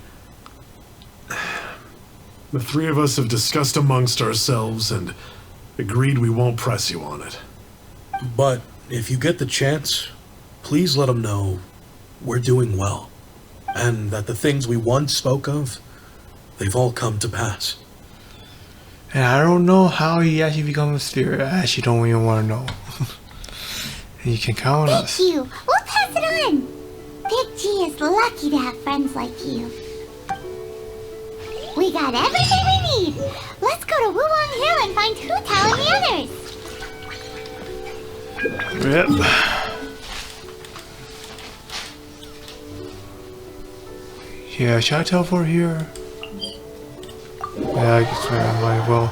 the 3 of us have discussed amongst ourselves and agreed we won't press you on it. But if you get the chance, please let them know we're doing well, and that the things we once spoke of, they've all come to pass. And I don't know how he actually becomes a spirit. I actually don't even want to know. And you can count on us. Thank you. We'll pass it on. Big G is lucky to have friends like you. We got everything we need. Let's go to Wuwang Hill and find Hu Tao and the others. Yep. Yeah, should I teleport here? Yeah, I guess I might as well.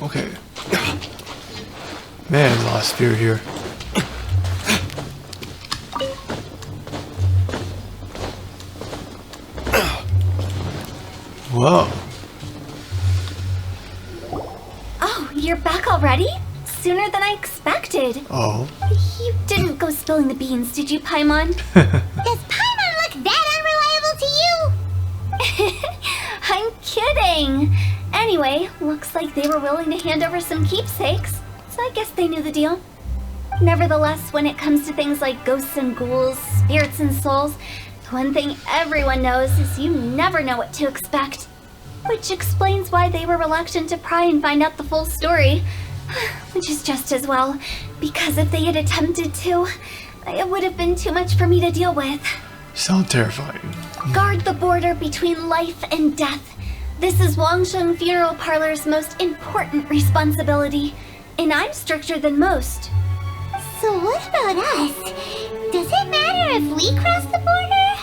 Okay. Man, a lot of spirit here. Whoa. Oh, you're back already? Sooner than I expected. Oh. You didn't go spilling the beans, did you, Paimon? Does Paimon look that unreliable to you? I'm kidding. Anyway, looks like they were willing to hand over some keepsakes, so I guess they knew the deal. Nevertheless, when it comes to things like ghosts and ghouls, spirits and souls, one thing everyone knows is you never know what to expect. Which explains why they were reluctant to pry and find out the full story. Which is just as well, because if they had attempted to, it would have been too much for me to deal with. Sound terrifying. Guard the border between life and death. This is Wangsheng Funeral Parlor's most important responsibility, and I'm stricter than most. So what about us? Does it matter if we cross the border?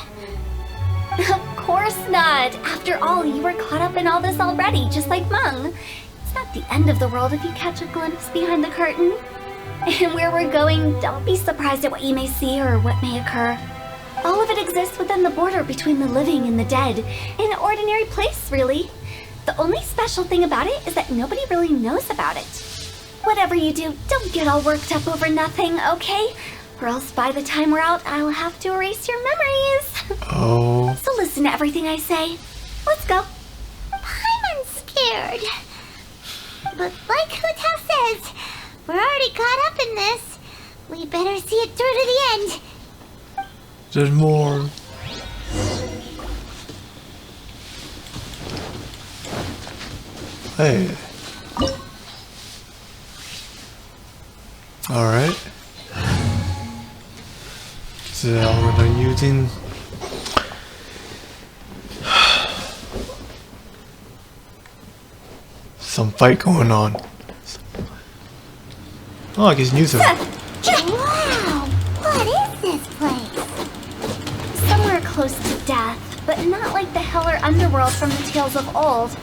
Of course not. After all, you were caught up in all this already, just like Meng. It's not the end of the world if you catch a glimpse behind the curtain. And where we're going, don't be surprised at what you may see or what may occur. All of it exists within the border between the living and the dead. An ordinary place, really. The only special thing about it is that nobody really knows about it. Whatever you do, don't get all worked up over nothing, okay? Or else by the time we're out, I'll have to erase your memories. Oh. So listen to everything I say. Let's go. I'm scared. But like Hutao says, we're already caught up in this. We better see it through to the end. There's more. Hey. Alright. So we're done using some fight going on. Oh, I guess news. Wow! What is this place? Somewhere close to death, but not like the hell or underworld from the tales of old.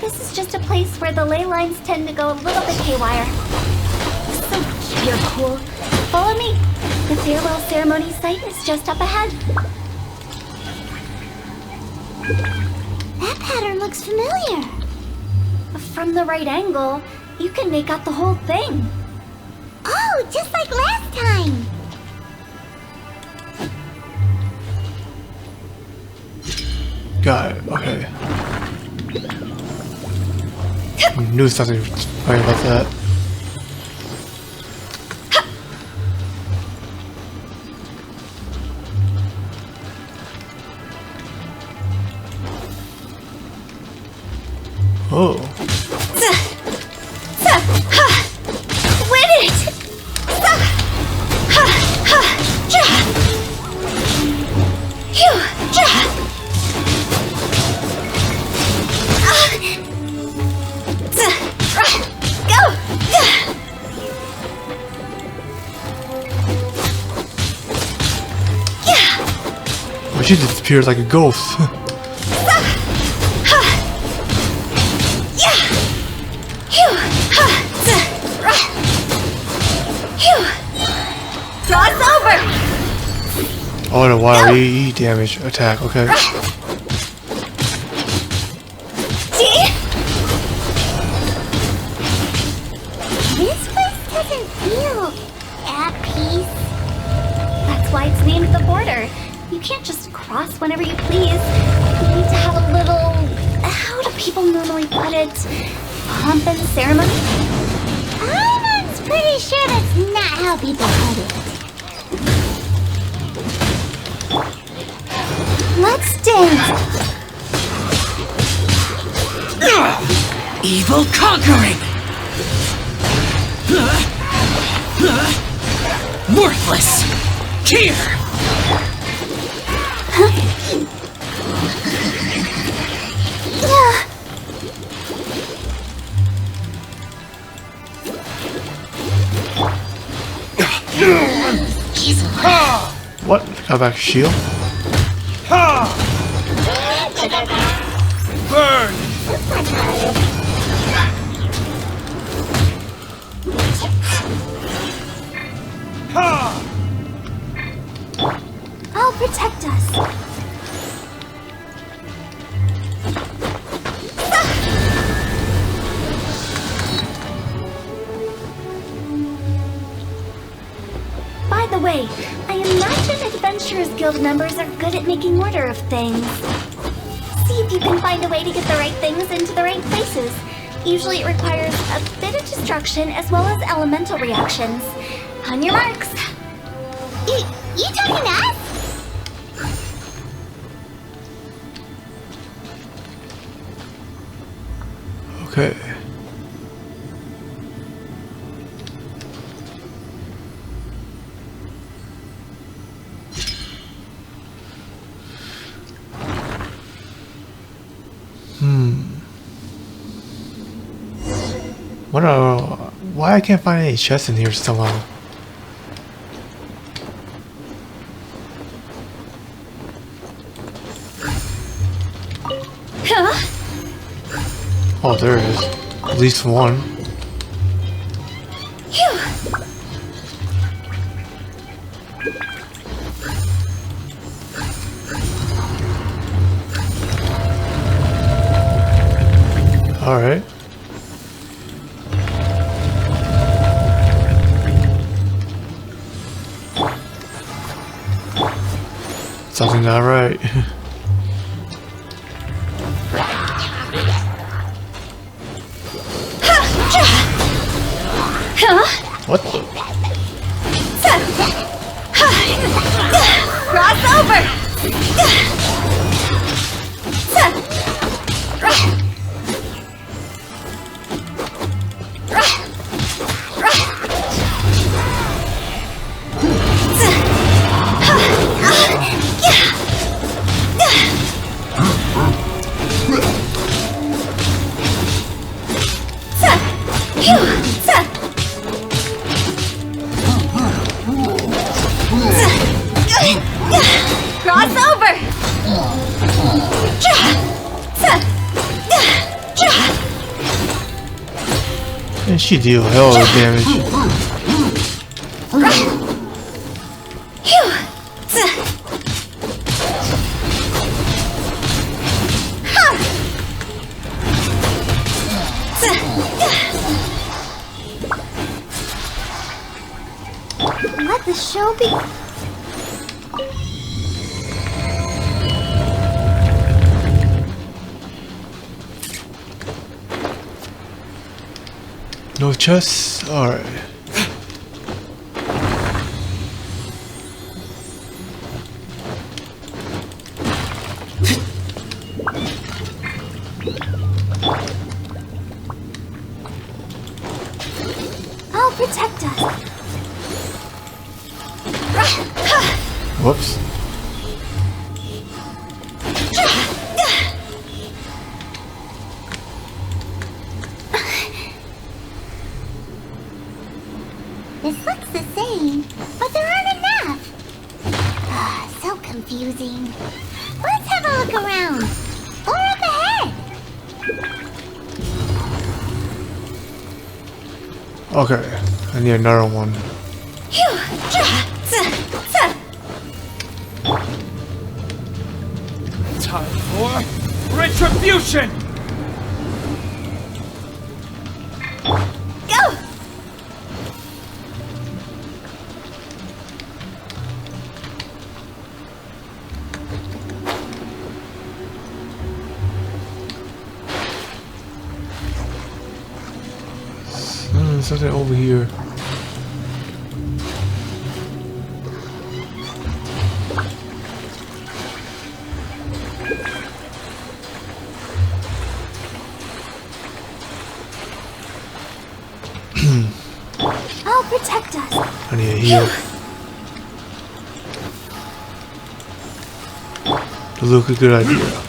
This is just a place where the ley lines tend to go a little bit haywire. So you're cool. Follow me. The farewell ceremony site is just up ahead. That pattern looks familiar. From the right angle, you can make out the whole thing. Oh, just like last time. Got it. Okay. I knew something funny about that. Oh. Win it! Well, she disappears like a ghost. Oh, the wild EE damage attack, okay. This place doesn't feel at peace. That's why it's named the border. You can't just cross whenever you please. You need to have a little... how do people normally put it? Pomp and ceremony? I'm pretty sure that's not how people put it. Let's dance! Evil conquering! Worthless! Here! What? Got back shield? Burn! I'll protect us. By the way, I imagine Adventurers Guild members are good at making order of things. See if you can find a way to get the right things into the right places. Usually it requires a bit of destruction as well as elemental reactions. On your marks. You talking to us? Okay. Wonder why I can't find any chests in here somehow. Oh, there it is. At least one. Alright. Something not right. What the? Cross over! Cross over! And she deal a hell of damage. Let the show be. No chests? Alright. I'll protect us. Whoops. This looks the same, but there aren't enough. So confusing. Let's have a look around. Or up ahead. Okay. I need another one. Time for retribution! Go! Something over here. I'll protect us. I need to heal. Look, a good idea.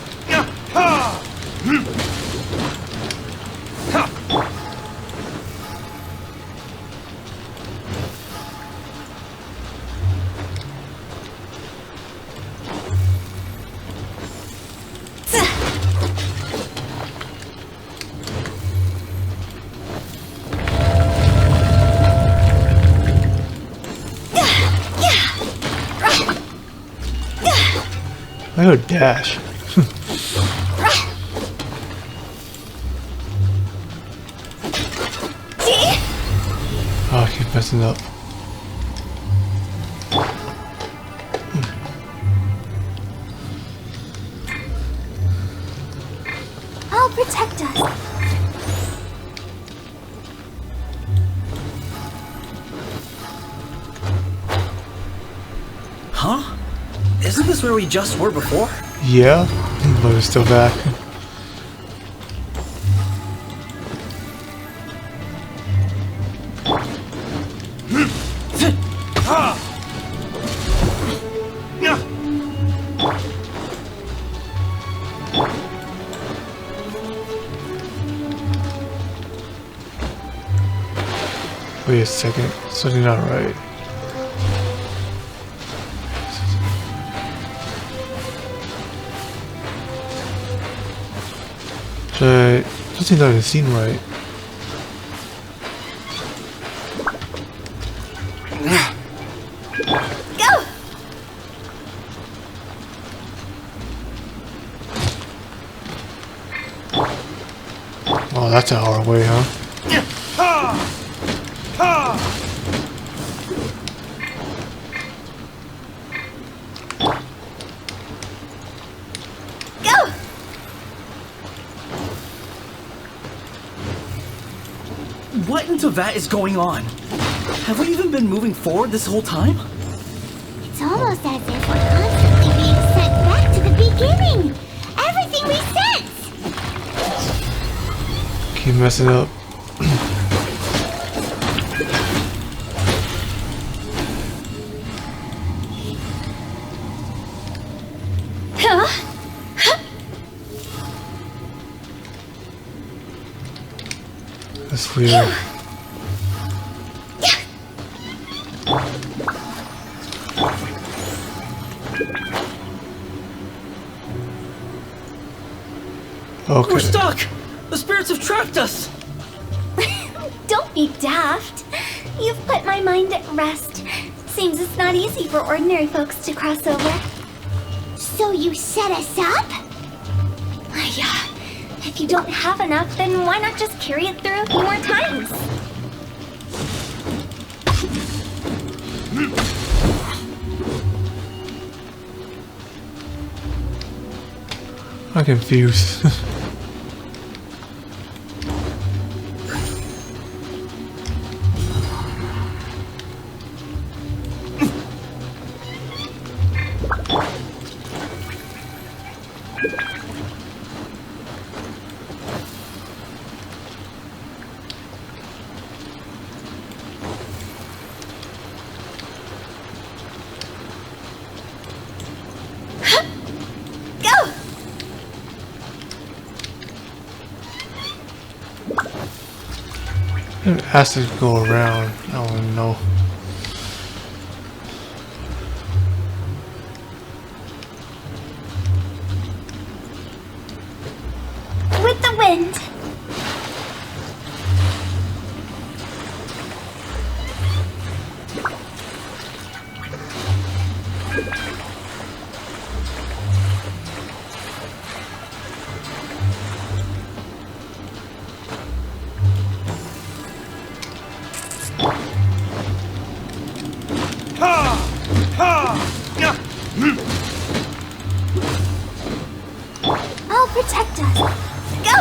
I heard dash. Oh, I keep messing up. I'll protect us. Huh? Isn't this where we just were before? Yeah, but it's still back. Wait a second, something not right. Something doesn't seem right. Go! Oh, that's a hard way, huh? Go! What in Teyvat is going on? Have we even been moving forward this whole time? It's almost as if we're constantly being sent back to the beginning. Everything we sense. Keep messing up. That's weird. Okay. We're stuck! The spirits have trapped us! Don't be daft. You've put my mind at rest. Seems it's not easy for ordinary folks to cross over. So you set us up? Yeah. If you don't have enough, then why not just carry it through a few more times? I'm confused. Go! It has to go around. I don't know. With the wind. I'll protect us. Go!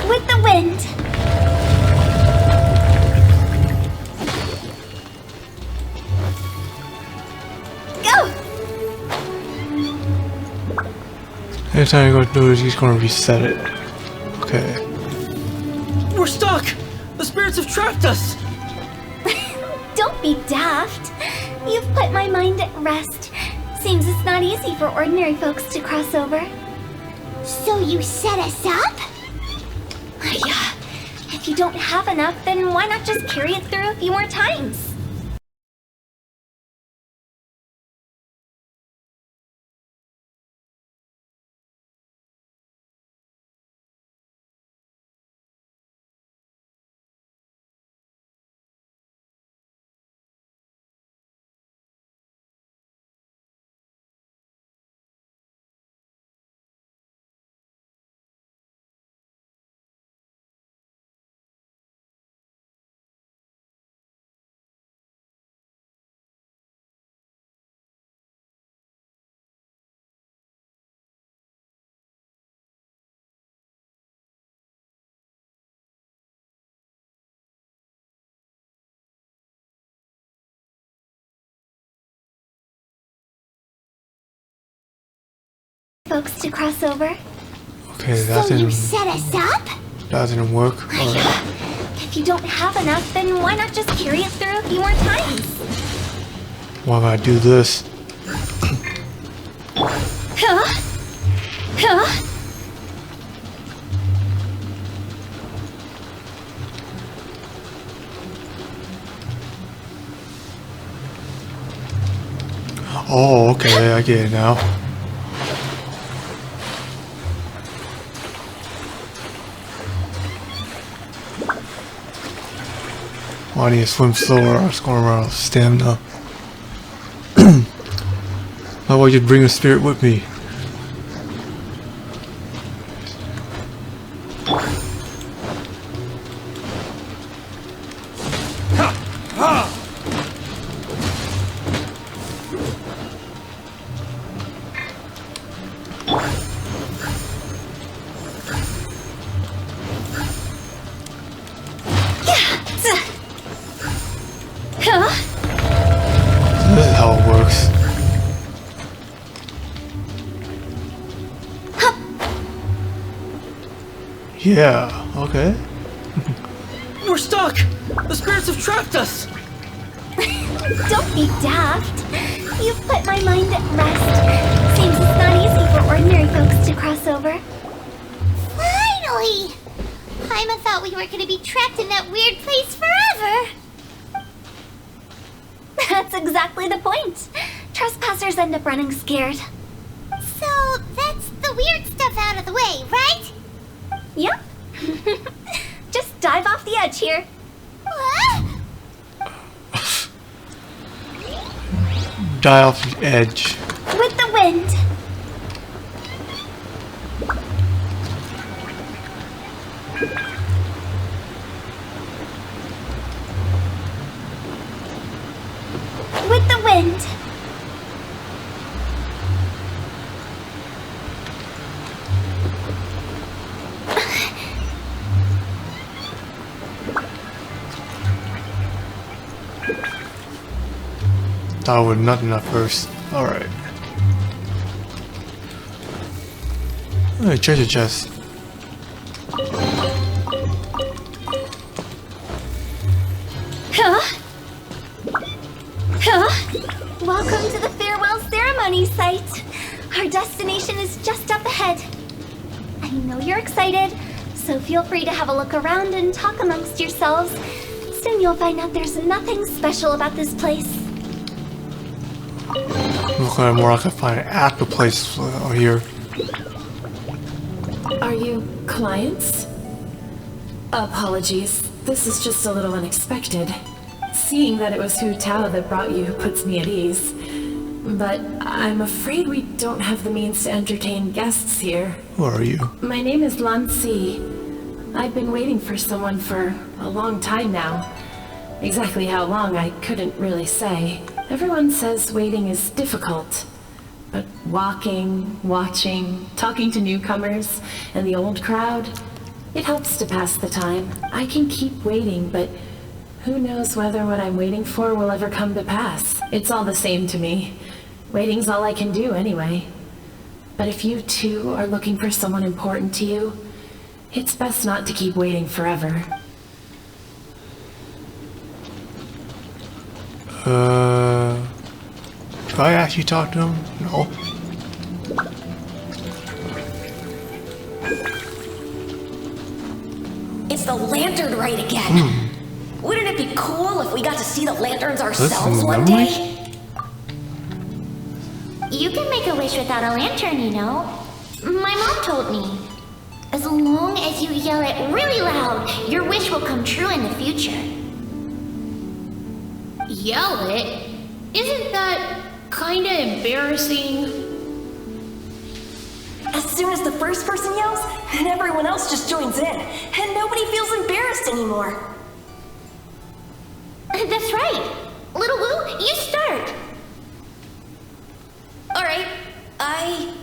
With the wind. Go! Every time you go do it, he's gonna reset it. Okay. We're stuck! The spirits have trapped us! Don't be daft. You've put my mind at rest. Seems it's not easy for ordinary folks to cross over. So you set us up? Yeah. If you don't have enough, then why not just carry it through a few more times? folks to cross over. Okay, that So you didn't, set us up? that didn't work. Alright. If you don't have enough, then why not just carry it through a few more times? Why would I do this? Huh? Huh? Oh, okay, I get it now. Oh, I need to swim slower. I was going around with stamina. How about you bring a spirit with me? This is how it works. Yeah, okay. We're stuck! The spirits have trapped us! Don't be daft. You've put my mind at rest. Seems it's not easy for ordinary folks to cross over. Finally! Paimon thought we were gonna be trapped in that weird place forever. That's exactly the point. Trespassers end up running scared. So that's the weird stuff out of the way, right? Yep. Just dive off the edge here. What? Die off the edge. With the wind. With the wind. Thought I would nothing at first. Alright. Alright, treasure chest. Huh? Huh? Welcome to the farewell ceremony site. Our destination is just up ahead. I know you're excited, so feel free to have a look around and talk amongst yourselves. Soon you'll find out there's nothing special about this place. Look like more like I find an actual place here. Are you clients? Apologies. This is just a little unexpected. Seeing that it was Hu Tao that brought you puts me at ease. But I'm afraid we don't have the means to entertain guests here. Who are you? My name is Lan Si. I've been waiting for someone for a long time now. Exactly how long I couldn't really say. Everyone says waiting is difficult. But walking, watching, talking to newcomers, and the old crowd, it helps to pass the time. I can keep waiting, but who knows whether what I'm waiting for will ever come to pass. It's all the same to me. Waiting's all I can do anyway. But if you too are looking for someone important to you, it's best not to keep waiting forever. Do I actually talk to him? No. It's the lantern rite again. Wouldn't it be cool if we got to see the lanterns ourselves one day? You can make a wish without a lantern, you know. My mom told me. As long as you yell it really loud, your wish will come true in the future. Yell it? Isn't that kinda embarrassing? As soon as the first person yells, and everyone else just joins in, and nobody feels embarrassed anymore. That's right. Little Wu, you start. Alright, I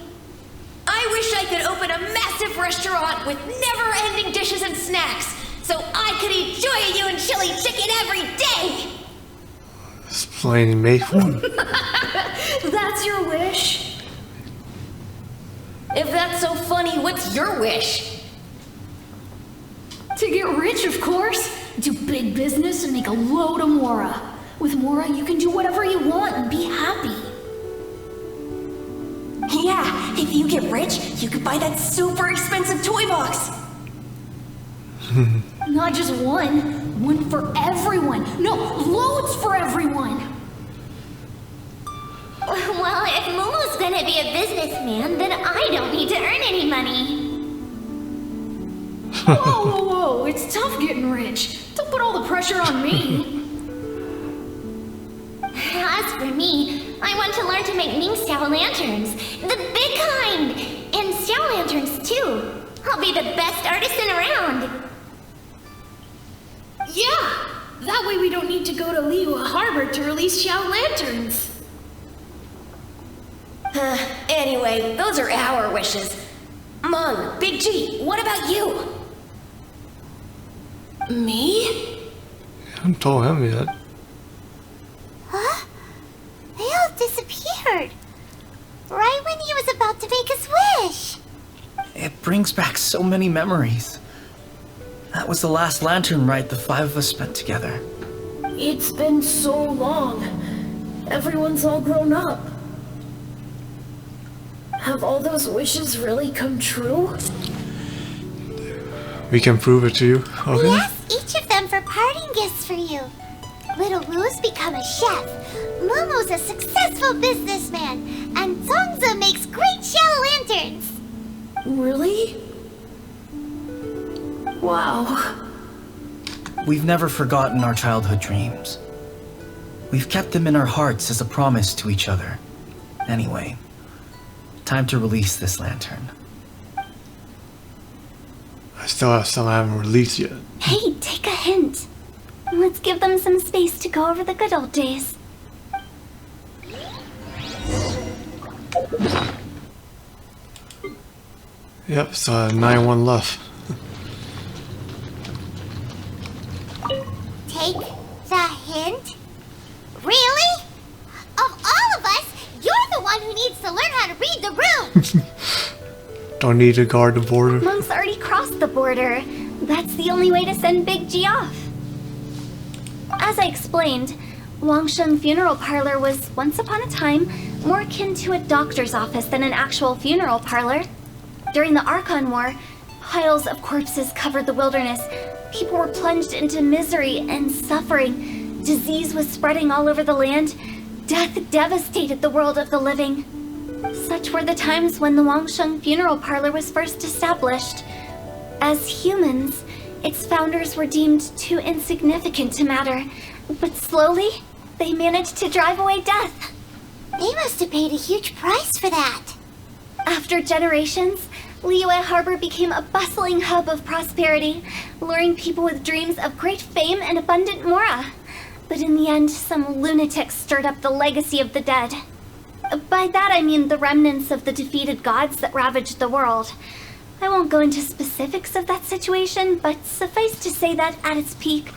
wish I could open a massive restaurant with never-ending dishes and snacks, so I could eat Joya and chili chicken every day! Explaining me for him. That's your wish? If that's so funny, what's your wish? To get rich, of course. Do big business and make a load of Mora. With Mora, you can do whatever you want and be happy. Yeah, if you get rich, you could buy that super expensive toy box. Not just one. One for everyone. No, loads for everyone. Well, if Momo's gonna be a businessman, then I don't need to earn any money. Whoa, whoa, whoa. It's tough getting rich. Don't put all the pressure on me. As for me, I want to learn to make Ming Xiao lanterns. The big kind! And Xiao lanterns, too. I'll be the best artisan around. Yeah! That way we don't need to go to Liyue Harbor to release Xiao lanterns. Anyway, those are our wishes. Mung, Big G, what about you? Me? I haven't told him yet. Huh? They all disappeared. Right when he was about to make his wish. It brings back so many memories. That was the last lantern ride the 5 of us spent together. It's been so long. Everyone's all grown up. Have all those wishes really come true? We can prove it to you. Okay. We asked each of them for parting gifts for you. Little Wu's become a chef. Momo's a successful businessman. And Zongza makes great Xiao lanterns. Really? Wow. We've never forgotten our childhood dreams. We've kept them in our hearts as a promise to each other. Anyway, time to release this lantern. I still have some I haven't released yet. Hey, take a hint. Let's give them some space to go over the good old days. Yep, so 9-1 left. Take the hint? Really? Of all of us, you're the one who needs to learn how to read the room. Don't need to guard the border. Monk's already crossed the border. That's the only way to send Big G off. As I explained, Wangsheng Funeral Parlor was, once upon a time, more akin to a doctor's office than an actual funeral parlor. During the Archon War, piles of corpses covered the wilderness. People were plunged into misery and suffering. Disease was spreading all over the land. Death devastated the world of the living. Such were the times when the Wangsheng Funeral Parlor was first established. As humans, its founders were deemed too insignificant to matter, but slowly, they managed to drive away death. They must have paid a huge price for that. After generations, Liyue Harbor became a bustling hub of prosperity, luring people with dreams of great fame and abundant mora. But in the end, some lunatics stirred up the legacy of the dead. By that I mean the remnants of the defeated gods that ravaged the world. I won't go into specifics of that situation, but suffice to say that at its peak,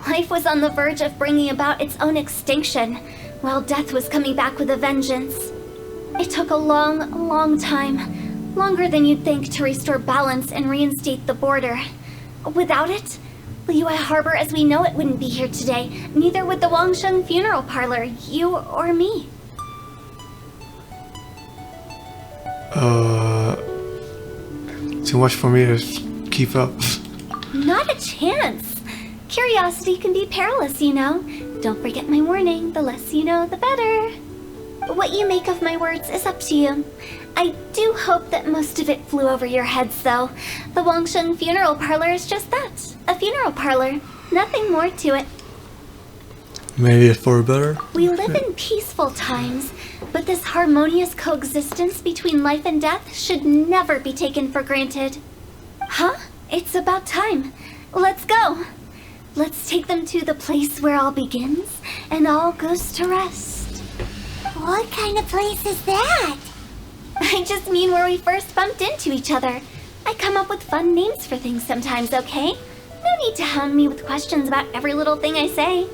life was on the verge of bringing about its own extinction, while death was coming back with a vengeance. It took a long, long time, longer than you'd think, to restore balance and reinstate the border. Without it, Liyue Harbor as we know it wouldn't be here today, neither would the Wangsheng Funeral Parlor, you or me. Too much for me to keep up. Not a chance. Curiosity can be perilous, you know. Don't forget my warning, the less you know, the better. What you make of my words is up to you. I do hope that most of it flew over your heads, though. The Wangsheng Funeral Parlor is just that, a funeral parlor. Nothing more to it. Maybe it's for better? We live in peaceful times, but this harmonious coexistence between life and death should never be taken for granted. Huh? It's about time. Let's go. Let's take them to the place where all begins and all goes to rest. What kind of place is that? I just mean where we first bumped into each other. I come up with fun names for things sometimes, okay? No need to hound me with questions about every little thing I say.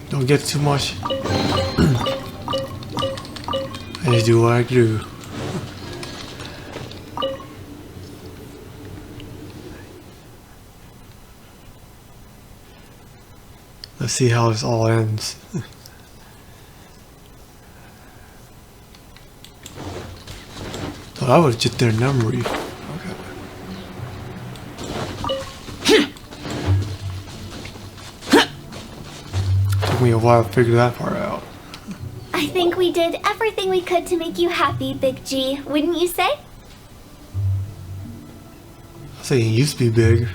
Don't get too much Just do what I do. Let's see how this all ends. Oh, that was just their memory. Okay. Took me a while to figure that part out. I think we did everything we could to make you happy, Big G, wouldn't you say? I say he used to be big.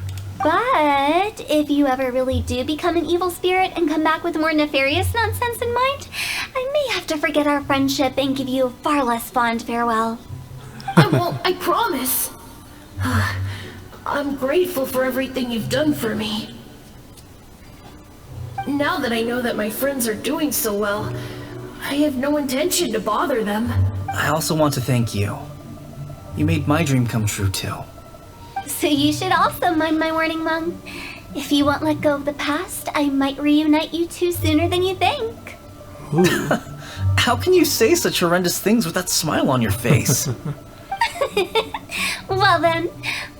But if you ever really do become an evil spirit and come back with more nefarious nonsense in mind, I may have to forget our friendship and give you a far less fond farewell. I won't, I promise. I'm grateful for everything you've done for me. Now that I know that my friends are doing so well, I have no intention to bother them. I also want to thank you. You made my dream come true too. So you should also mind my warning, Mung. If you won't let go of the past, I might reunite you two sooner than you think. How can you say such horrendous things with that smile on your face? Well then,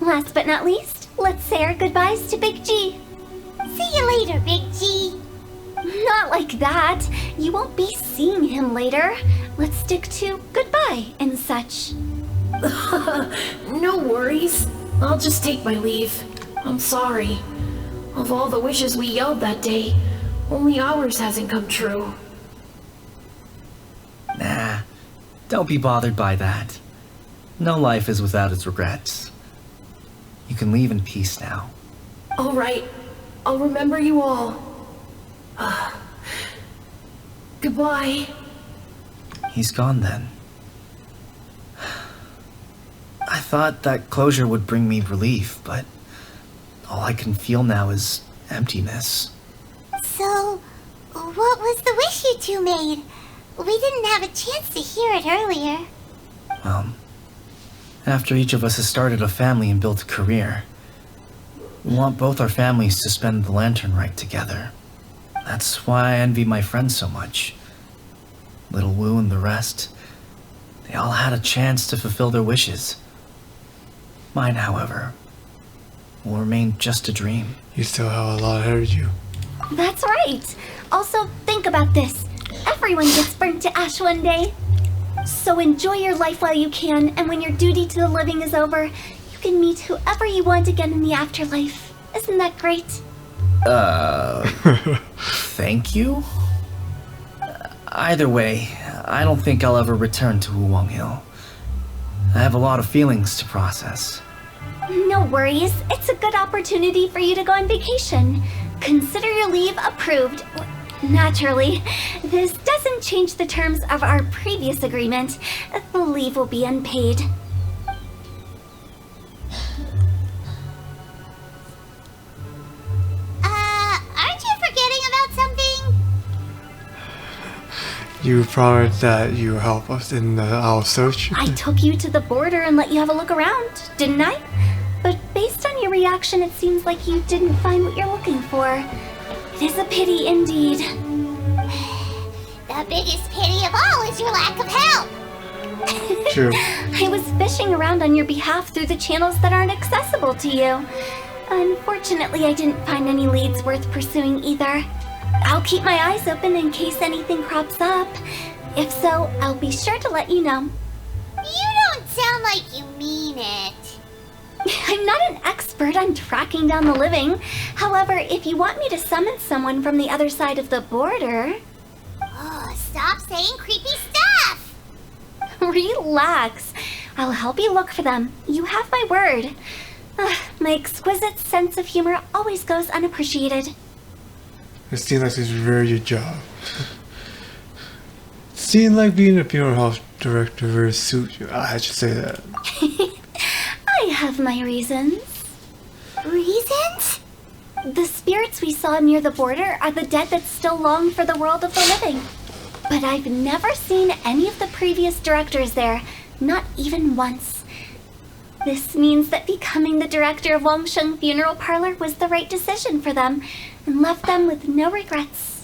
last but not least, let's say our goodbyes to Big G. See you later, Big G. Not like that. You won't be seeing him later. Let's stick to goodbye and such. No worries. I'll just take my leave. I'm sorry. Of all the wishes we yelled that day, only ours hasn't come true. Nah, don't be bothered by that. No life is without its regrets. You can leave in peace now. All right. I'll remember you all. Goodbye. He's gone then. I thought that closure would bring me relief, but all I can feel now is emptiness. So, what was the wish you two made? We didn't have a chance to hear it earlier. Well, after each of us has started a family and built a career, we want both our families to spend the lantern rite together. That's why I envy my friends so much. Little Wu and the rest, they all had a chance to fulfill their wishes. Mine, however, will remain just a dream. You still have a lot ahead of you. That's right. Also, think about this. Everyone gets burnt to ash one day. So enjoy your life while you can, and when your duty to the living is over, you can meet whoever you want again in the afterlife. Isn't that great? Thank you? Either way, I don't think I'll ever return to Wuwang Hill. I have a lot of feelings to process. No worries. It's a good opportunity for you to go on vacation. Consider your leave approved. Naturally, this doesn't change the terms of our previous agreement. The leave will be unpaid. Aren't you forgetting about something? You promised that you would help us in our search. I took you to the border and let you have a look around, didn't I? But based on your reaction, it seems like you didn't find what you're looking for. It is a pity indeed. The biggest pity of all is your lack of help. True. I was fishing around on your behalf through the channels that aren't accessible to you. Unfortunately, I didn't find any leads worth pursuing either. I'll keep my eyes open in case anything crops up. If so, I'll be sure to let you know. You don't sound like you mean it. I'm not an expert on tracking down the living. However, if you want me to summon someone from the other side of the border... Oh, stop saying creepy stuff! Relax. I'll help you look for them. You have my word. My exquisite sense of humor always goes unappreciated. It seems like this is very your job. It seems like being a funeral house director very suits you. I should say that. I have my reasons. Reasons? The spirits we saw near the border are the dead that still long for the world of the living. But I've never seen any of the previous directors there, not even once. This means that becoming the director of Wangsheng Funeral Parlor was the right decision for them, and left them with no regrets.